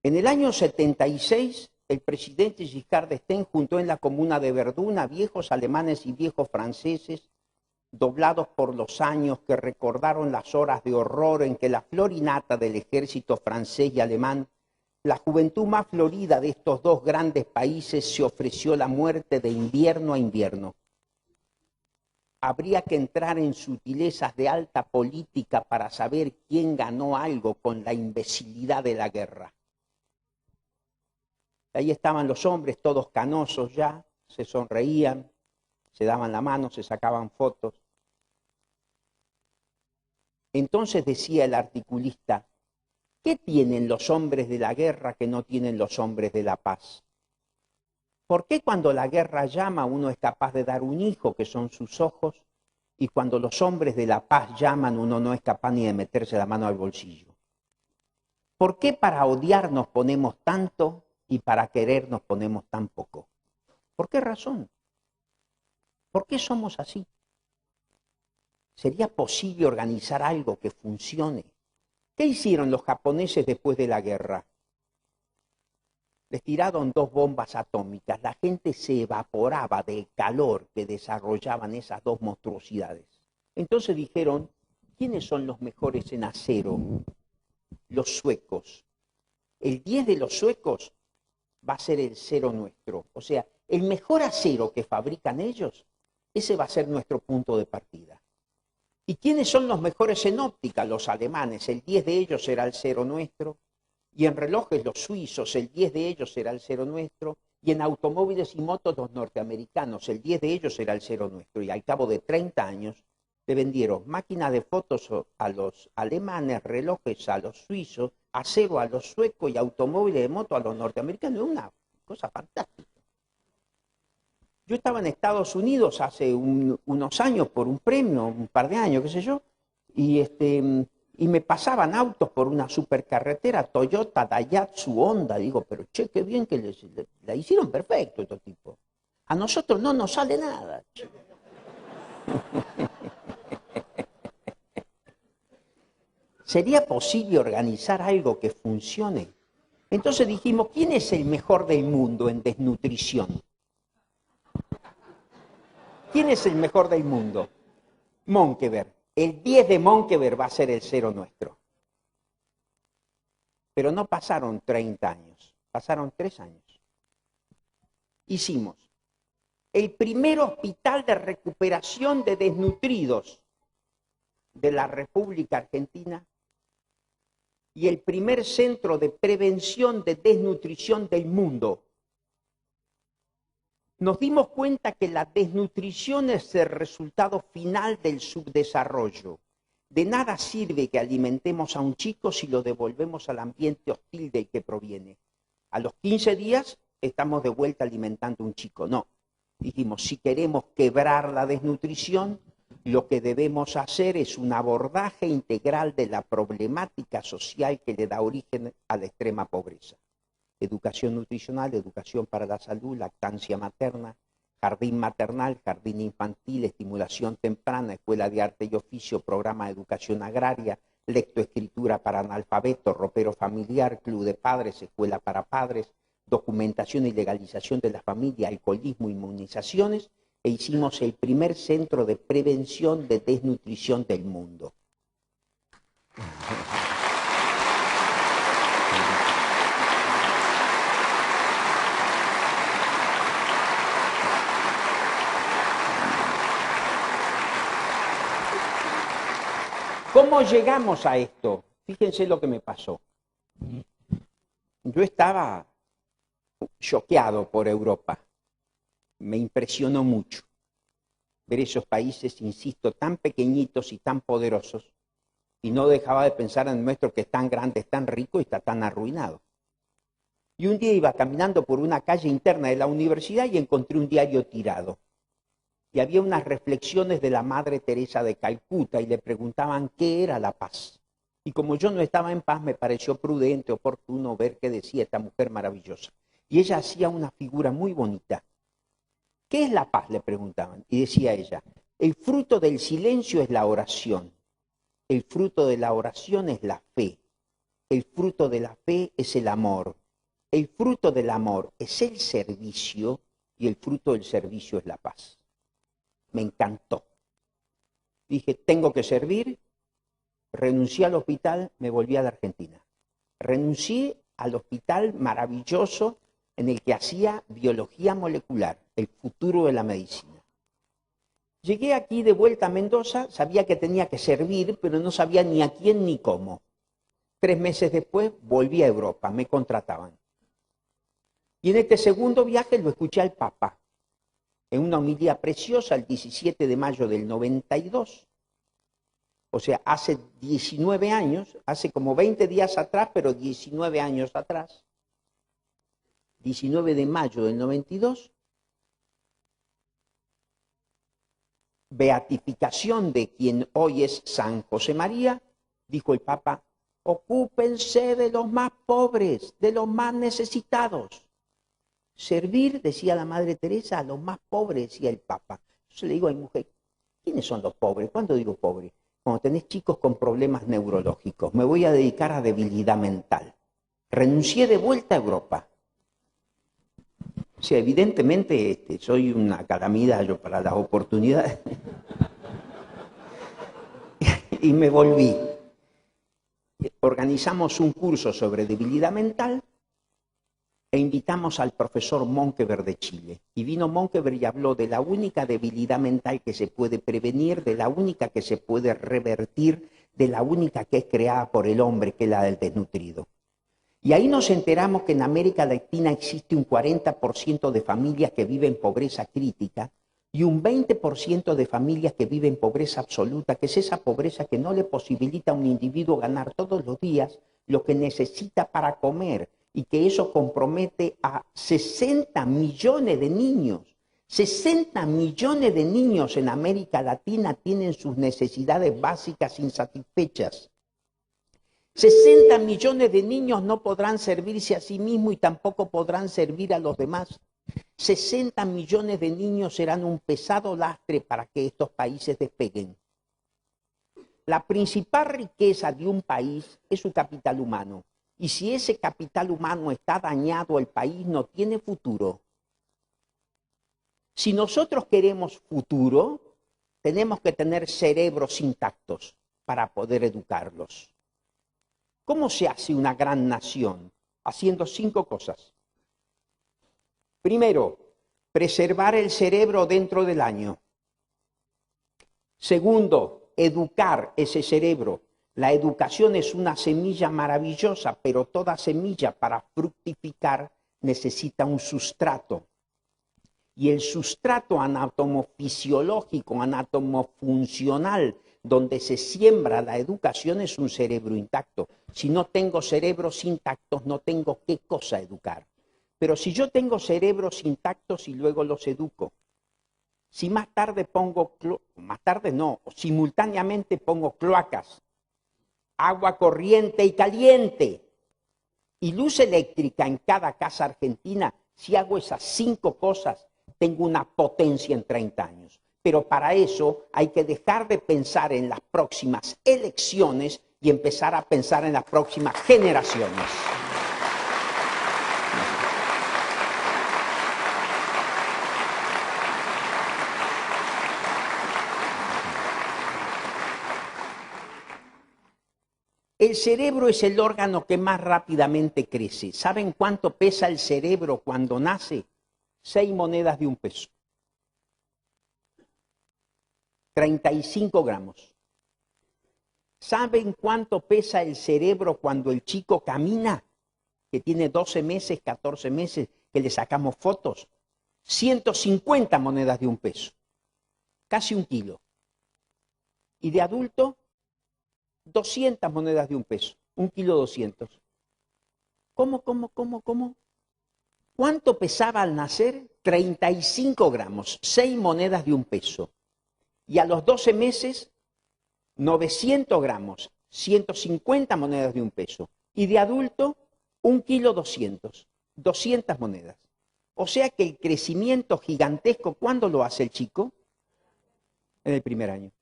En el año 76, el presidente Giscard d'Estaing juntó en la comuna de Verdún a viejos alemanes y viejos franceses, doblados por los años, que recordaron las horas de horror en que la florinata del ejército francés y alemán, la juventud más florida de estos dos grandes países, se ofreció la muerte de invierno a invierno. Habría que entrar en sutilezas de alta política para saber quién ganó algo con la imbecilidad de la guerra. Ahí estaban los hombres, todos canosos ya, se sonreían, se daban la mano, se sacaban fotos. Entonces decía el articulista, ¿qué tienen los hombres de la guerra que no tienen los hombres de la paz? ¿Por qué cuando la guerra llama uno es capaz de dar un hijo, que son sus ojos, y cuando los hombres de la paz llaman uno no es capaz ni de meterse la mano al bolsillo? ¿Por qué para odiar nos ponemos tanto y para querer nos ponemos tan poco? ¿Por qué razón? ¿Por qué somos así? ¿Sería posible organizar algo que funcione? ¿Qué hicieron los japoneses después de la guerra? Les tiraron 2 bombas atómicas. La gente se evaporaba del calor que desarrollaban esas 2 monstruosidades. Entonces dijeron, ¿quiénes son los mejores en acero? Los suecos. El 10 de los suecos va a ser el 0 nuestro. O sea, el mejor acero que fabrican ellos, ese va a ser nuestro punto de partida. ¿Y quiénes son los mejores en óptica? Los alemanes. El 10 de ellos será el 0 nuestro. Y en relojes los suizos, el 10 de ellos será el 0 nuestro. Y en automóviles y motos los norteamericanos, el 10 de ellos será el 0 nuestro. Y al cabo de 30 años le vendieron máquinas de fotos a los alemanes, relojes a los suizos, acero a los suecos y automóviles de moto a los norteamericanos. Es una cosa fantástica. Yo estaba en Estados Unidos hace unos años por un premio, un par de años, qué sé yo, y me pasaban autos por una supercarretera, Toyota, Daihatsu, Honda. Digo, pero che, qué bien que la hicieron perfecto estos tipos. A nosotros no nos sale nada. ¿Sería posible organizar algo que funcione? Entonces dijimos, ¿quién es el mejor del mundo en desnutrición? ¿Quién es el mejor del mundo? Monkeberg. El 10 de Monkeberg va a ser el 0 nuestro. Pero no pasaron 30 años, pasaron 3 años. Hicimos el primer hospital de recuperación de desnutridos de la República Argentina y el primer centro de prevención de desnutrición del mundo. Nos dimos cuenta que la desnutrición es el resultado final del subdesarrollo. De nada sirve que alimentemos a un chico si lo devolvemos al ambiente hostil del que proviene. A los 15 días estamos de vuelta alimentando a un chico. No, dijimos, si queremos quebrar la desnutrición, lo que debemos hacer es un abordaje integral de la problemática social que le da origen a la extrema pobreza. Educación nutricional, educación para la salud, lactancia materna, jardín maternal, jardín infantil, estimulación temprana, escuela de arte y oficio, programa de educación agraria, lectoescritura para analfabetos, ropero familiar, club de padres, escuela para padres, documentación y legalización de la familia, alcoholismo, inmunizaciones, e hicimos el primer centro de prevención de desnutrición del mundo. ¿Cómo llegamos a esto? Fíjense lo que me pasó. Yo estaba choqueado por Europa. Me impresionó mucho ver esos países, insisto, tan pequeñitos y tan poderosos, y no dejaba de pensar en el nuestro, que es tan grande, es tan rico y está tan arruinado. Y un día iba caminando por una calle interna de la universidad y encontré un diario tirado. Y había unas reflexiones de la Madre Teresa de Calcuta y le preguntaban qué era la paz. Y como yo no estaba en paz, me pareció prudente, oportuno ver qué decía esta mujer maravillosa. Y ella hacía una figura muy bonita. ¿Qué es la paz?, le preguntaban. Y decía ella, el fruto del silencio es la oración. El fruto de la oración es la fe. El fruto de la fe es el amor. El fruto del amor es el servicio y el fruto del servicio es la paz. Me encantó. Dije, tengo que servir. Renuncié al hospital, me volví a la Argentina. Renuncié al hospital maravilloso en el que hacía biología molecular, el futuro de la medicina. Llegué aquí de vuelta a Mendoza, sabía que tenía que servir, pero no sabía ni a quién ni cómo. 3 meses después volví a Europa, me contrataban. Y en este segundo viaje lo escuché al Papa, en una homilía preciosa el 17 de mayo del 92. O sea, hace 19 años, hace como 20 días atrás, pero 19 años atrás. 19 de mayo del 92. Beatificación de quien hoy es San José María, dijo el Papa, ocúpense de los más pobres, de los más necesitados. Servir, decía la Madre Teresa, a los más pobres, decía el Papa. Yo le digo a mi mujer, ¿quiénes son los pobres? ¿Cuándo digo pobres? Cuando tenés chicos con problemas neurológicos. Me voy a dedicar a debilidad mental. Renuncié de vuelta a Europa. O sea, evidentemente soy una calamidad yo para las oportunidades. Y me volví. Organizamos un curso sobre debilidad mental e invitamos al profesor Monkeberg de Chile. Y vino Monkeberg y habló de la única debilidad mental que se puede prevenir, de la única que se puede revertir, de la única que es creada por el hombre, que es la del desnutrido. Y ahí nos enteramos que en América Latina existe un 40% de familias que viven pobreza crítica y un 20% de familias que viven pobreza absoluta, que es esa pobreza que no le posibilita a un individuo ganar todos los días lo que necesita para comer, y que eso compromete a 60 millones de niños. 60 millones de niños en América Latina tienen sus necesidades básicas insatisfechas. 60 millones de niños no podrán servirse a sí mismos y tampoco podrán servir a los demás. 60 millones de niños serán un pesado lastre para que estos países despeguen. La principal riqueza de un país es su capital humano. Y si ese capital humano está dañado, el país no tiene futuro. Si nosotros queremos futuro, tenemos que tener cerebros intactos para poder educarlos. ¿Cómo se hace una gran nación? Haciendo 5 cosas. Primero, preservar el cerebro dentro del año. Segundo, educar ese cerebro. La educación es una semilla maravillosa, pero toda semilla para fructificar necesita un sustrato. Y el sustrato anatomofisiológico, anatomofuncional, donde se siembra la educación es un cerebro intacto. Si no tengo cerebros intactos, no tengo qué cosa educar. Pero si yo tengo cerebros intactos y luego los educo, si más tarde simultáneamente pongo cloacas, agua corriente y caliente y luz eléctrica en cada casa argentina, si hago esas 5 cosas, tengo una potencia en 30 años. Pero para eso hay que dejar de pensar en las próximas elecciones y empezar a pensar en las próximas generaciones. El cerebro es el órgano que más rápidamente crece. ¿Saben cuánto pesa el cerebro cuando nace? 6 monedas de 1 peso. 35 gramos. ¿Saben cuánto pesa el cerebro cuando el chico camina? Que tiene 12 meses, 14 meses, que le sacamos fotos. 150 monedas de 1 peso. Casi 1 kilo. Y de adulto, 200 monedas de 1 peso. 1 kilo 200. ¿Cómo? ¿Cuánto pesaba al nacer? 35 gramos, 6 monedas de 1 peso. Y a los 12 meses, 900 gramos, 150 monedas de 1 peso. Y de adulto, 1 kilo 200, 200 monedas. O sea que el crecimiento gigantesco, ¿cuándo lo hace el chico? En el primer año.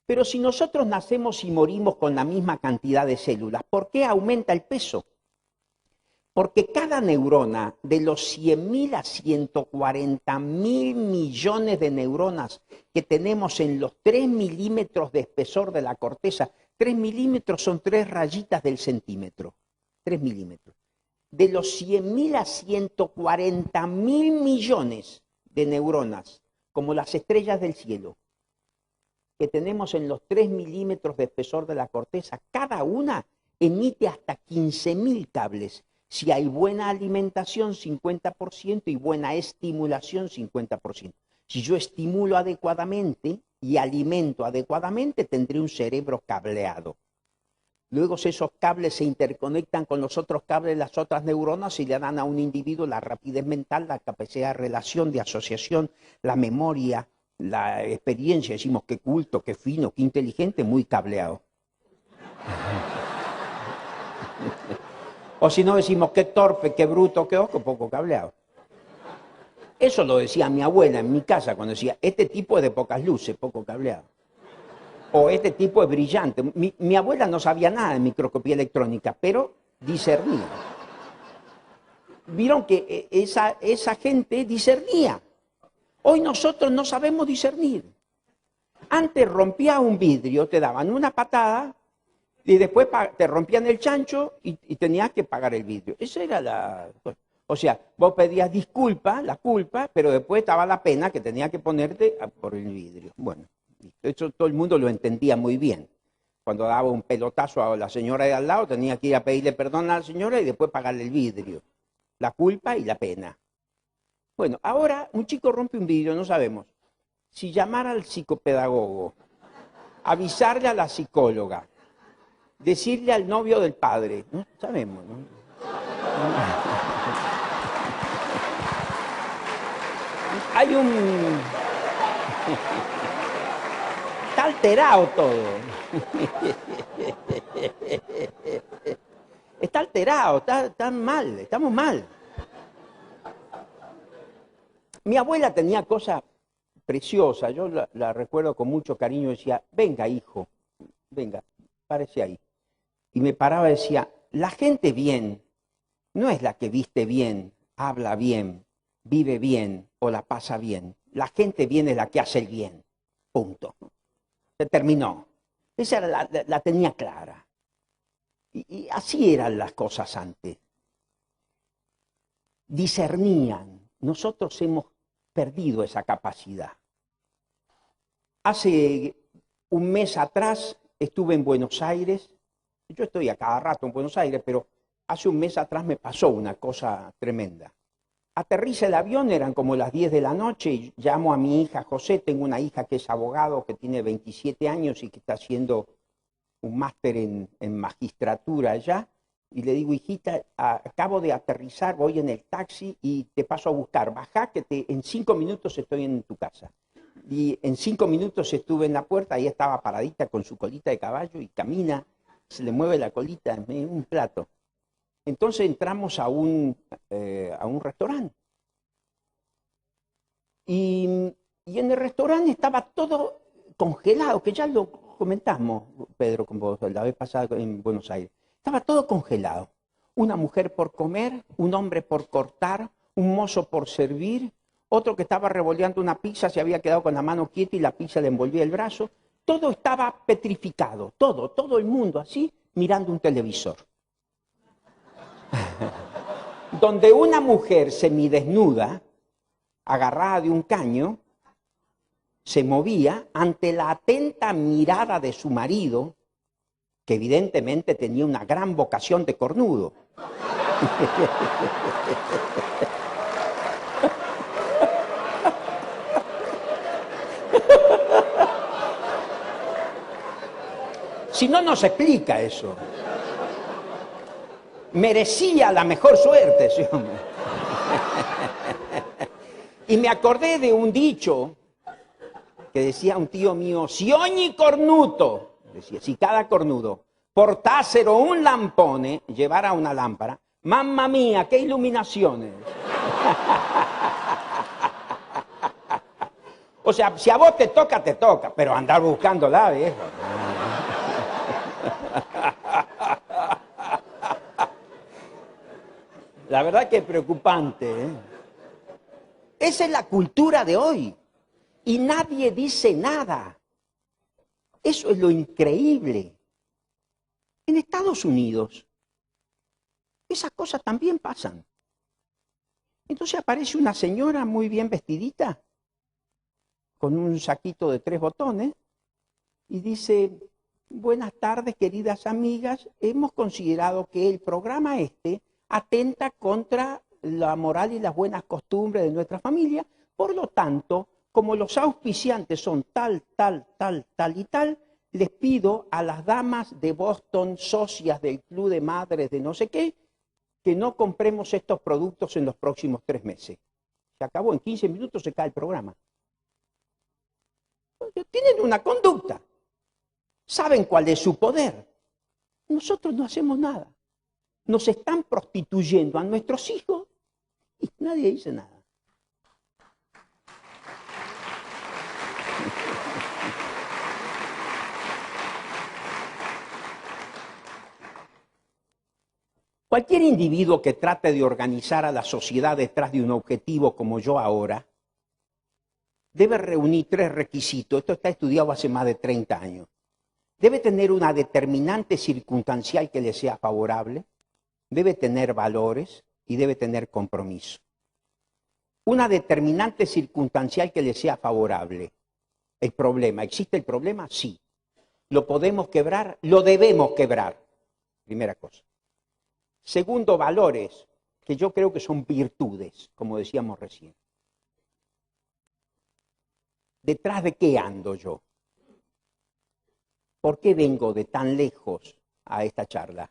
Pero si nosotros nacemos y morimos con la misma cantidad de células, ¿por qué aumenta el peso? Porque cada neurona, de los 100.000 a 140.000 millones de neuronas que tenemos en los 3 milímetros de espesor de la corteza, 3 milímetros son 3 rayitas del centímetro, 3 milímetros. De los 100.000 a 140.000 millones de neuronas, como las estrellas del cielo, que tenemos en los 3 milímetros de espesor de la corteza, cada una emite hasta 15.000 cables. Si hay buena alimentación, 50%, y buena estimulación, 50%. Si yo estimulo adecuadamente y alimento adecuadamente, tendré un cerebro cableado. Luego esos cables se interconectan con los otros cables de las otras neuronas y le dan a un individuo la rapidez mental, la capacidad de relación, de asociación, la memoria, la experiencia. Decimos qué culto, qué fino, qué inteligente, muy cableado. O si no decimos qué torpe, qué bruto, qué ojo, poco cableado. Eso lo decía mi abuela en mi casa cuando decía, este tipo es de pocas luces, poco cableado. O este tipo es brillante. Mi abuela no sabía nada de microscopía electrónica, pero discernía. Vieron que esa gente discernía. Hoy nosotros no sabemos discernir. Antes rompía un vidrio, te daban una patada y después te rompían el chancho y tenías que pagar el vidrio. Esa era la... O sea, vos pedías disculpa, la culpa, pero después estaba la pena que tenía que ponerte por el vidrio. Bueno, eso todo el mundo lo entendía muy bien. Cuando daba un pelotazo a la señora de al lado, tenía que ir a pedirle perdón a la señora y después pagarle el vidrio. La culpa y la pena. Bueno, ahora un chico rompe un vidrio, no sabemos si llamar al psicopedagogo, avisarle a la psicóloga, decirle al novio del padre, no sabemos, ¿no? Hay un... Está alterado todo. Está alterado, está mal, estamos mal. Mi abuela tenía cosas preciosas, yo la recuerdo con mucho cariño, decía, venga hijo, venga, párese ahí. Y me paraba y decía, la gente bien no es la que viste bien, habla bien, vive bien o la pasa bien. La gente bien es la que hace el bien. Punto. Se terminó. Esa era la tenía clara. Y así eran las cosas antes. Discernían. Nosotros hemos perdido esa capacidad. Hace un mes atrás estuve en Buenos Aires. Yo estoy a cada rato en Buenos Aires, pero hace un mes atrás me pasó una cosa tremenda. Aterriza el avión, eran como las 10 de la noche, y llamo a mi hija José. Tengo una hija que es abogado, que tiene 27 años y que está haciendo un máster en magistratura allá. Y le digo, hijita, acabo de aterrizar, voy en el taxi y te paso a buscar. Bajá, que en 5 minutos estoy en tu casa. Y en 5 minutos estuve en la puerta, ahí estaba paradita con su colita de caballo y camina, se le mueve la colita, un plato. Entonces entramos a un restaurante. Y en el restaurante estaba todo congelado, que ya lo comentamos, Pedro, con vos la vez pasada en Buenos Aires. Estaba todo congelado. Una mujer por comer, un hombre por cortar, un mozo por servir, otro que estaba revoleando una pizza, se había quedado con la mano quieta y la pizza le envolvía el brazo. Todo estaba petrificado, todo el mundo así, mirando un televisor. Donde una mujer semidesnuda, agarrada de un caño, se movía ante la atenta mirada de su marido, que evidentemente tenía una gran vocación de cornudo. Si no, no se explica eso. Merecía la mejor suerte ese hombre. Y me acordé de un dicho que decía un tío mío: si ogni cornuto, decía, si cada cornudo portassero un lampone, llevara una lámpara, mamma mía, qué iluminaciones. O sea, si a vos te toca, pero andar buscándola, viejo. La verdad que es preocupante, ¿eh? Esa es la cultura de hoy. Y nadie dice nada. Eso es lo increíble. En Estados Unidos, esas cosas también pasan. Entonces aparece una señora muy bien vestidita, con un saquito de 3 botones, y dice: buenas tardes, queridas amigas, hemos considerado que el programa atenta contra la moral y las buenas costumbres de nuestra familia. Por lo tanto, como los auspiciantes son tal y tal, les pido a las damas de Boston, socias del club de madres de no sé qué, que no compremos estos productos en los próximos 3 meses. Se acabó, en 15 minutos se cae el programa. Tienen una conducta. Saben cuál es su poder. Nosotros no hacemos nada. Nos están prostituyendo a nuestros hijos y nadie dice nada. Cualquier individuo que trate de organizar a la sociedad detrás de un objetivo como yo ahora, debe reunir 3 requisitos. Esto está estudiado hace más de 30 años. Debe tener una determinante circunstancial que le sea favorable, debe tener valores y debe tener compromiso. Una determinante circunstancial que le sea favorable. El problema, ¿existe el problema? Sí. ¿Lo podemos quebrar? Lo debemos quebrar. Primera cosa. Segundo, valores, que yo creo que son virtudes, como decíamos recién. ¿Detrás de qué ando yo? ¿Por qué vengo de tan lejos a esta charla?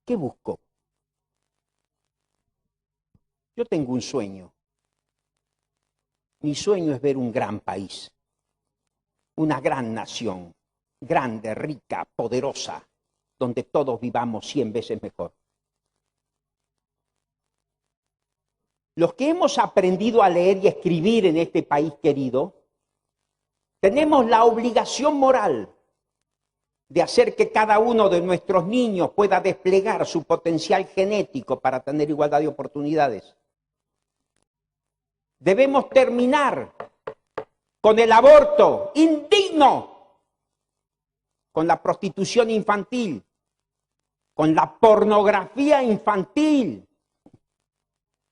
¿Qué busco? Yo tengo un sueño. Mi sueño es ver un gran país, una gran nación, grande, rica, poderosa, donde todos vivamos 100 veces mejor. Los que hemos aprendido a leer y escribir en este país querido, tenemos la obligación moral de hacer que cada uno de nuestros niños pueda desplegar su potencial genético para tener igualdad de oportunidades. Debemos terminar con el aborto indigno, con la prostitución infantil, con la pornografía infantil,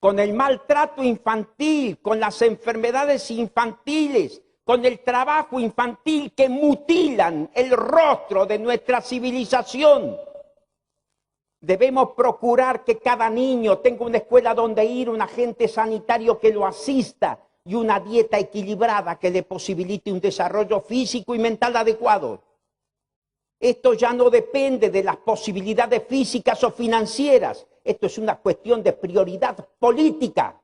con el maltrato infantil, con las enfermedades infantiles, con el trabajo infantil que mutilan el rostro de nuestra civilización. Debemos procurar que cada niño tenga una escuela donde ir, un agente sanitario que lo asista y una dieta equilibrada que le posibilite un desarrollo físico y mental adecuado. Esto ya no depende de las posibilidades físicas o financieras. Esto es una cuestión de prioridad política.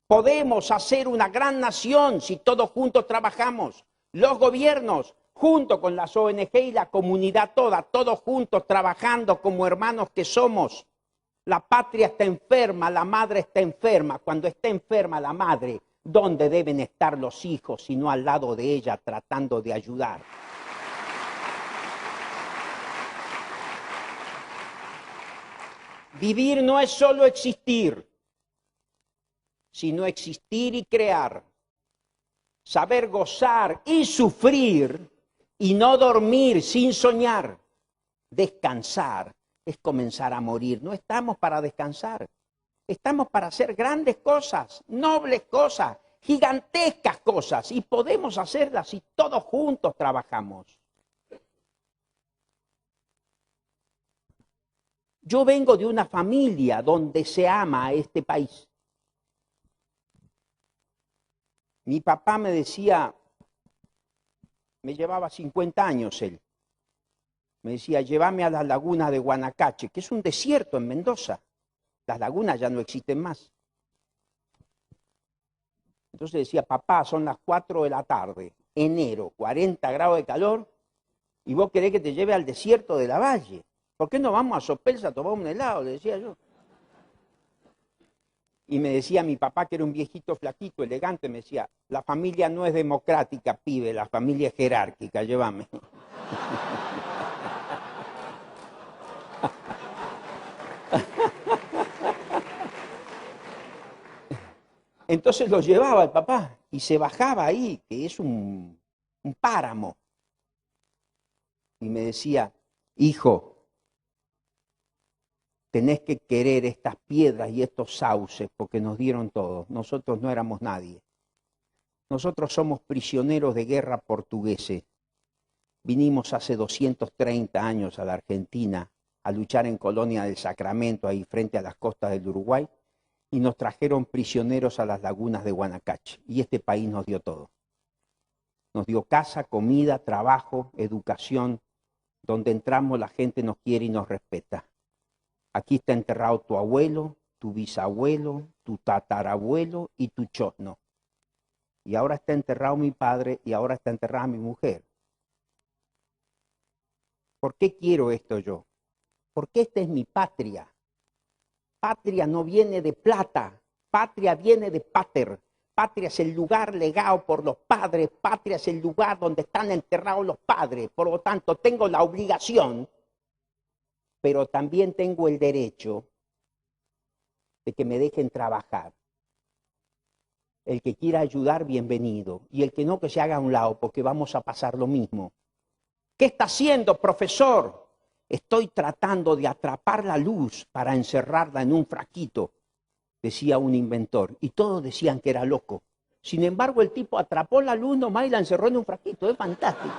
Podemos hacer una gran nación si todos juntos trabajamos. Los gobiernos, junto con las ONG y la comunidad toda, todos juntos trabajando como hermanos que somos. La patria está enferma, la madre está enferma. Cuando está enferma la madre, ¿dónde deben estar los hijos sino al lado de ella tratando de ayudar? Vivir no es solo existir, sino existir y crear. Saber gozar y sufrir y no dormir sin soñar. Descansar es comenzar a morir. No estamos para descansar. Estamos para hacer grandes cosas, nobles cosas, gigantescas cosas. Y podemos hacerlas si todos juntos trabajamos. Yo vengo de una familia donde se ama a este país. Mi papá me decía, me llevaba 50 años él, me decía, llévame a las lagunas de Guanacache, que es un desierto en Mendoza. Las lagunas ya no existen más. Entonces decía, papá, son las 4 de la tarde, enero, 40 grados de calor, y vos querés que te lleve al desierto de la Valle. ¿Por qué no vamos a Sopelsa a tomar un helado? Le decía yo. Y me decía mi papá, que era un viejito flaquito, elegante, me decía, la familia no es democrática, pibe, la familia es jerárquica, llévame. Entonces lo llevaba el papá y se bajaba ahí, que es un páramo. Y me decía, hijo, tenés que querer estas piedras y estos sauces porque nos dieron todo. Nosotros no éramos nadie. Nosotros somos prisioneros de guerra portugueses. Vinimos hace 230 años a la Argentina a luchar en Colonia del Sacramento, ahí frente a las costas del Uruguay, y nos trajeron prisioneros a las lagunas de Guanacache. Y este país nos dio todo. Nos dio casa, comida, trabajo, educación. Donde entramos la gente nos quiere y nos respeta. Aquí está enterrado tu abuelo, tu bisabuelo, tu tatarabuelo y tu chosno. Y ahora está enterrado mi padre y ahora está enterrada mi mujer. ¿Por qué quiero esto yo? Porque esta es mi patria. Patria no viene de plata, patria viene de pater. Patria es el lugar legado por los padres, patria es el lugar donde están enterrados los padres. Por lo tanto, tengo la obligación, pero también tengo el derecho de que me dejen trabajar. El que quiera ayudar, bienvenido. Y el que no, que se haga a un lado, porque vamos a pasar lo mismo. ¿Qué está haciendo, profesor? Estoy tratando de atrapar la luz para encerrarla en un frasquito, decía un inventor. Y todos decían que era loco. Sin embargo, el tipo atrapó la luz nomás y la encerró en un frasquito. Es fantástico.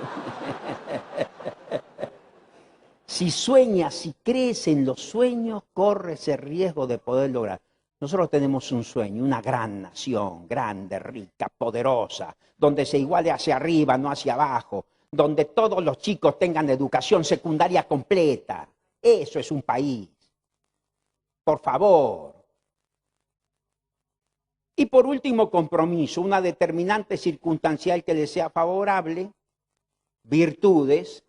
Si sueñas, si crees en los sueños, corres el riesgo de poder lograr. Nosotros tenemos un sueño, una gran nación, grande, rica, poderosa, donde se iguale hacia arriba, no hacia abajo, donde todos los chicos tengan educación secundaria completa. Eso es un país. Por favor. Y por último, compromiso, una determinante circunstancial que le sea favorable, virtudes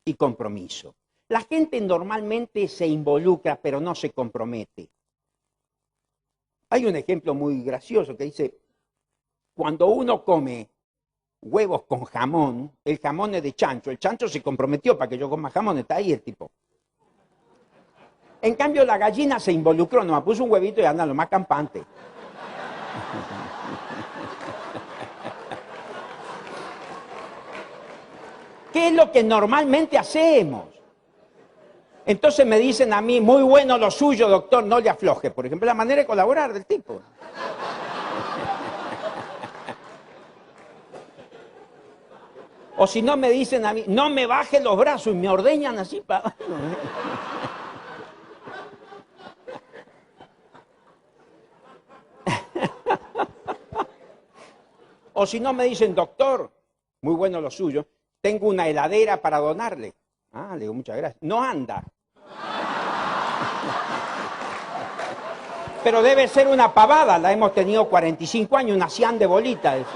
y compromiso. La gente normalmente se involucra, pero no se compromete. Hay un ejemplo muy gracioso que dice, cuando uno come huevos con jamón, el jamón es de chancho, el chancho se comprometió para que yo coma jamón, está ahí el tipo. En cambio la gallina se involucró, nomás puso un huevito y anda lo más campante. ¿Qué es lo que normalmente hacemos? Entonces me dicen a mí, muy bueno lo suyo, doctor, no le afloje. Por ejemplo, la manera de colaborar del tipo. O si no me dicen a mí, no me baje los brazos y me ordeñan así para... O si no me dicen, doctor, muy bueno lo suyo, tengo una heladera para donarle. Ah, le digo, muchas gracias. No anda. Pero debe ser una pavada, la hemos tenido 45 años, una cian de bolita. Eso.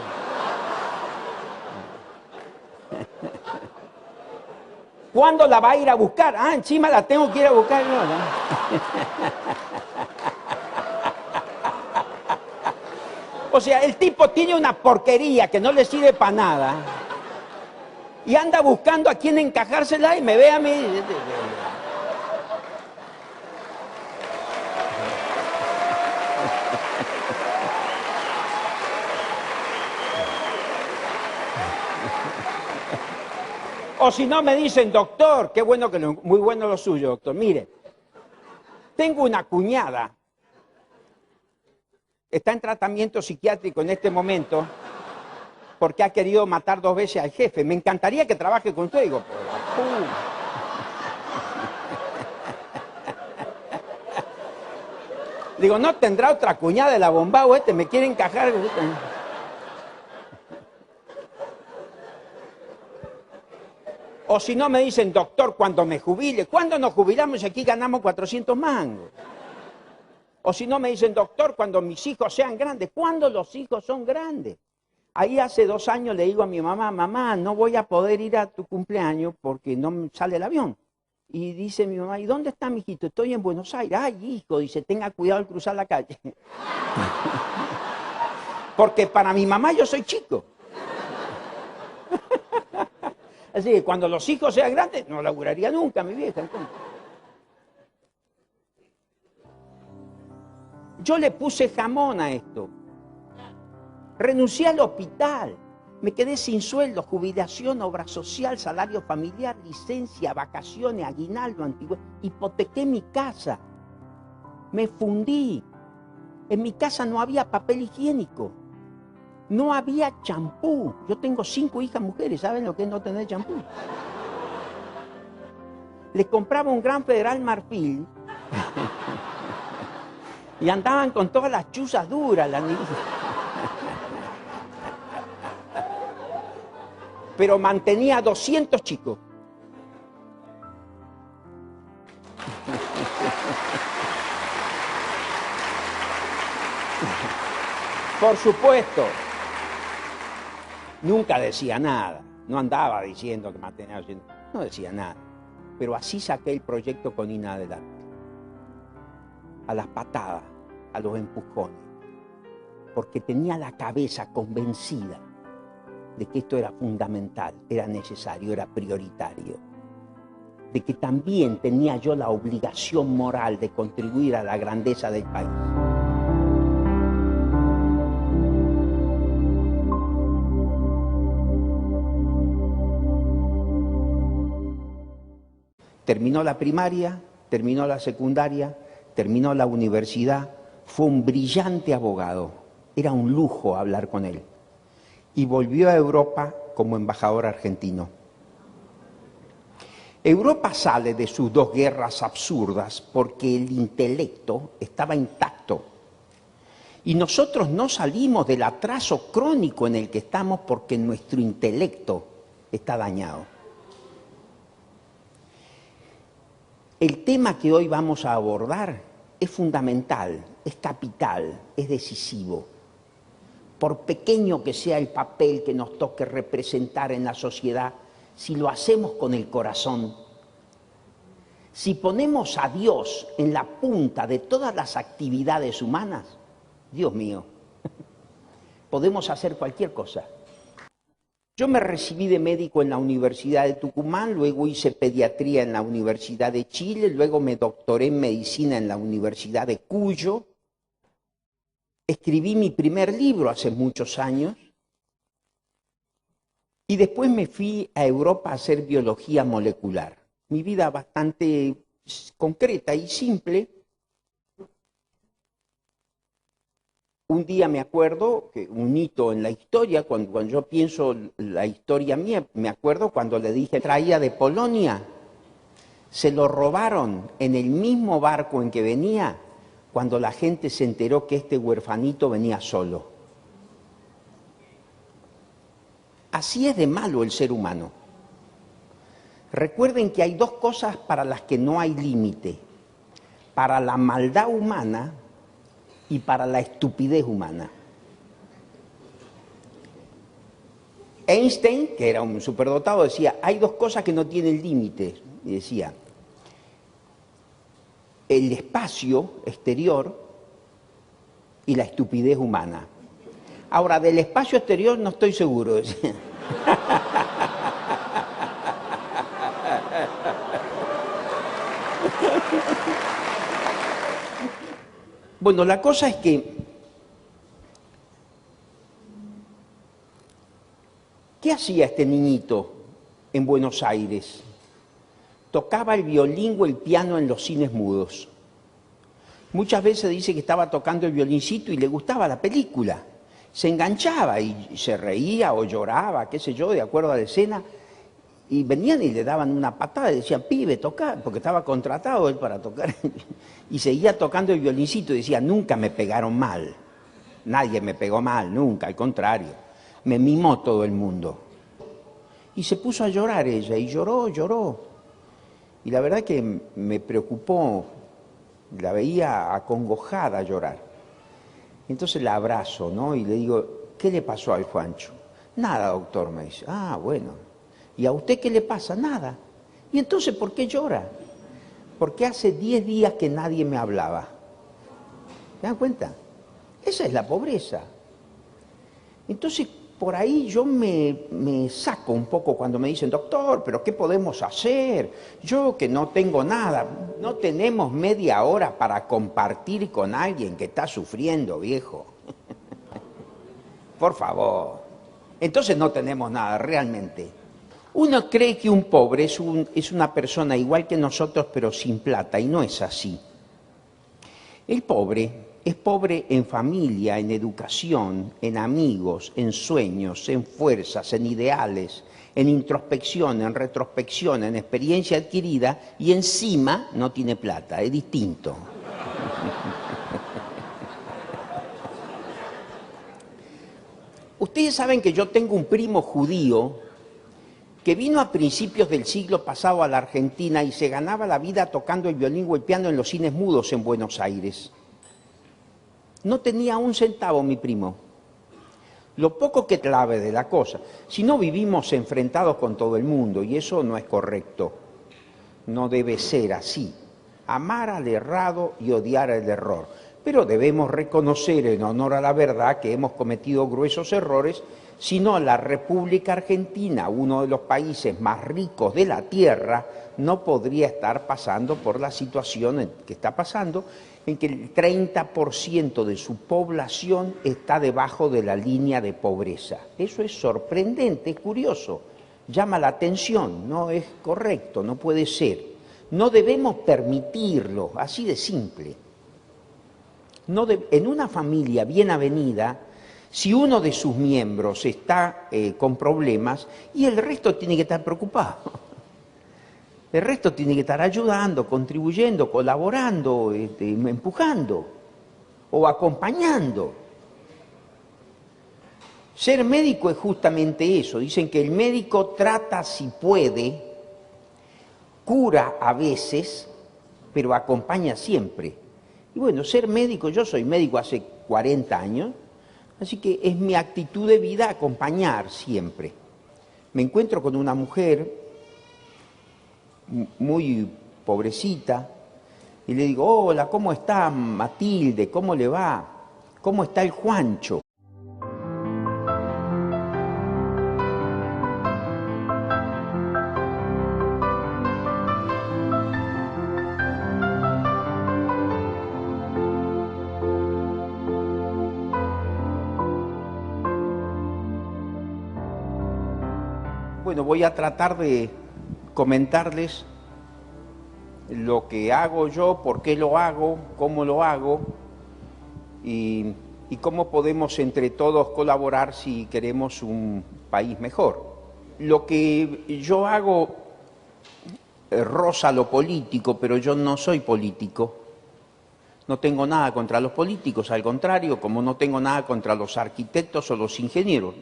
¿Cuándo la va a ir a buscar? Ah, encima la tengo que ir a buscar. No, no. O sea, el tipo tiene una porquería que no le sirve para nada y anda buscando a quién encajársela y me ve a mí. O si no me dicen, doctor, qué bueno que muy bueno lo suyo, doctor. Mire, tengo una cuñada, está en tratamiento psiquiátrico en este momento porque ha querido matar 2 veces al jefe. Me encantaría que trabaje con usted. Digo, digo, no tendrá otra cuñada de la bomba o me quiere encajar. O si no me dicen, doctor, cuando me jubile. ¿Cuándo nos jubilamos y aquí ganamos 400 mangos? O si no me dicen, doctor, cuando mis hijos sean grandes. ¿Cuándo los hijos son grandes? Ahí hace 2 años le digo a mi mamá, mamá, no voy a poder ir a tu cumpleaños porque no me sale el avión. Y dice mi mamá, ¿y dónde está mi hijito? Estoy en Buenos Aires. Ay, hijo, dice, tenga cuidado al cruzar la calle. Porque para mi mamá yo soy chico. Así que cuando los hijos sean grandes, no laburaría nunca, mi vieja. Entonces. Yo le puse jamón a esto. Renuncié al hospital. Me quedé sin sueldo, jubilación, obra social, salario familiar, licencia, vacaciones, aguinaldo, antigüedad. Hipotequé mi casa. Me fundí. En mi casa no había papel higiénico. No había champú. Yo tengo 5 hijas mujeres. ¿Saben lo que es no tener champú? Les compraba un Gran Federal Marfil y andaban con todas las chuzas duras, las niñas. Pero mantenía 200 chicos. Por supuesto. Nunca decía nada, no andaba diciendo que mantenía, no decía nada. Pero así saqué el proyecto con INA adelante. A las patadas, a los empujones. Porque tenía la cabeza convencida de que esto era fundamental, era necesario, era prioritario. De que también tenía yo la obligación moral de contribuir a la grandeza del país. Terminó la primaria, terminó la secundaria, terminó la universidad, fue un brillante abogado, era un lujo hablar con él. Y volvió a Europa como embajador argentino. Europa sale de sus 2 guerras absurdas porque el intelecto estaba intacto. Y nosotros no salimos del atraso crónico en el que estamos porque nuestro intelecto está dañado. El tema que hoy vamos a abordar es fundamental, es capital, es decisivo. Por pequeño que sea el papel que nos toque representar en la sociedad, si lo hacemos con el corazón, si ponemos a Dios en la punta de todas las actividades humanas, Dios mío, podemos hacer cualquier cosa. Yo me recibí de médico en la Universidad de Tucumán, luego hice pediatría en la Universidad de Chile, luego me doctoré en medicina en la Universidad de Cuyo. Escribí mi primer libro hace muchos años y después me fui a Europa a hacer biología molecular. Mi vida bastante concreta y simple. Un día me acuerdo, que un hito en la historia, cuando yo pienso la historia mía, me acuerdo cuando le dije, traía de Polonia, se lo robaron en el mismo barco en que venía, cuando la gente se enteró que este huerfanito venía solo. Así es de malo el ser humano. Recuerden que hay dos cosas para las que no hay límite: para la maldad humana y para la estupidez humana. Einstein, que era un superdotado, decía, hay dos cosas que no tienen límite, y decía, el espacio exterior y la estupidez humana. Ahora, del espacio exterior no estoy seguro, decía. Bueno, la cosa es que, ¿qué hacía este niñito en Buenos Aires? Tocaba el violín o el piano en los cines mudos. Muchas veces dice que estaba tocando el violincito y le gustaba la película. Se enganchaba y se reía o lloraba, qué sé yo, de acuerdo a la escena. Y venían y le daban una patada y decían, pibe, toca, porque estaba contratado él para tocar. Y seguía tocando el violincito y decía, nunca me pegaron mal. Nadie me pegó mal, nunca, al contrario. Me mimó todo el mundo. Y se puso a llorar ella, y lloró, lloró. Y la verdad que me preocupó, la veía acongojada llorar. Entonces la abrazo, ¿no? Y le digo, ¿qué le pasó al Juancho? Nada, doctor, me dice. Ah, bueno. ¿Y a usted qué le pasa? Nada. ¿Y entonces por qué llora? Porque hace 10 días que nadie me hablaba. ¿Se dan cuenta? Esa es la pobreza. Entonces, por ahí yo me saco un poco cuando me dicen, doctor, ¿pero qué podemos hacer? Yo que no tengo nada. No tenemos media hora para compartir con alguien que está sufriendo, viejo. Por favor. Entonces no tenemos nada, realmente. Uno cree que un pobre es una persona igual que nosotros, pero sin plata, y no es así. El pobre es pobre en familia, en educación, en amigos, en sueños, en fuerzas, en ideales, en introspección, en retrospección, en experiencia adquirida, y encima no tiene plata, es distinto. Ustedes saben que yo tengo un primo judío que vino a principios del siglo pasado a la Argentina y se ganaba la vida tocando el violín o el piano en los cines mudos en Buenos Aires. No tenía un centavo mi primo. Lo poco que clave de la cosa. Si no, vivimos enfrentados con todo el mundo y eso no es correcto. No debe ser así. Amar al errado y odiar al error. Pero debemos reconocer en honor a la verdad que hemos cometido gruesos errores. Si no, la República Argentina, uno de los países más ricos de la tierra, no podría estar pasando por la situación en que está pasando, en que el 30% de su población está debajo de la línea de pobreza. Eso es sorprendente, es curioso, llama la atención, no es correcto, no puede ser. No debemos permitirlo, así de simple. En una familia bien avenida, si uno de sus miembros está con problemas, y el resto tiene que estar preocupado. El resto tiene que estar ayudando, contribuyendo, colaborando, empujando o acompañando. Ser médico es justamente eso. Dicen que el médico trata si puede, cura a veces, pero acompaña siempre. Y bueno, ser médico, yo soy médico hace 40 años, así que es mi actitud de vida acompañar siempre. Me encuentro con una mujer muy pobrecita y le digo, hola, ¿cómo está Matilde? ¿Cómo le va? ¿Cómo está el Juancho? Bueno, voy a tratar de comentarles lo que hago yo, por qué lo hago, cómo lo hago y y cómo podemos entre todos colaborar si queremos un país mejor. Lo que yo hago roza lo político, pero yo no soy político. No tengo nada contra los políticos, al contrario, como no tengo nada contra los arquitectos o los ingenieros.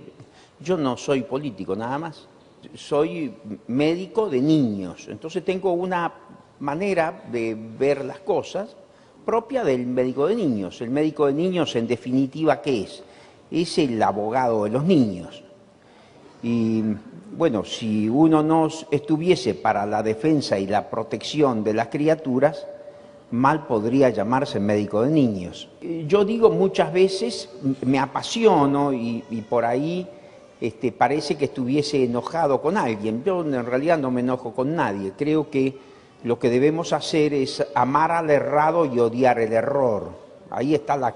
Yo no soy político, nada más. Soy médico de niños, entonces tengo una manera de ver las cosas propia del médico de niños. El médico de niños, en definitiva, ¿qué es? Es el abogado de los niños. Y bueno, si uno no estuviese para la defensa y la protección de las criaturas, mal podría llamarse médico de niños. Yo digo muchas veces, me apasiono y por ahí parece que estuviese enojado con alguien. Yo en realidad no me enojo con nadie. Creo que lo que debemos hacer es amar al errado y odiar el error. Ahí está la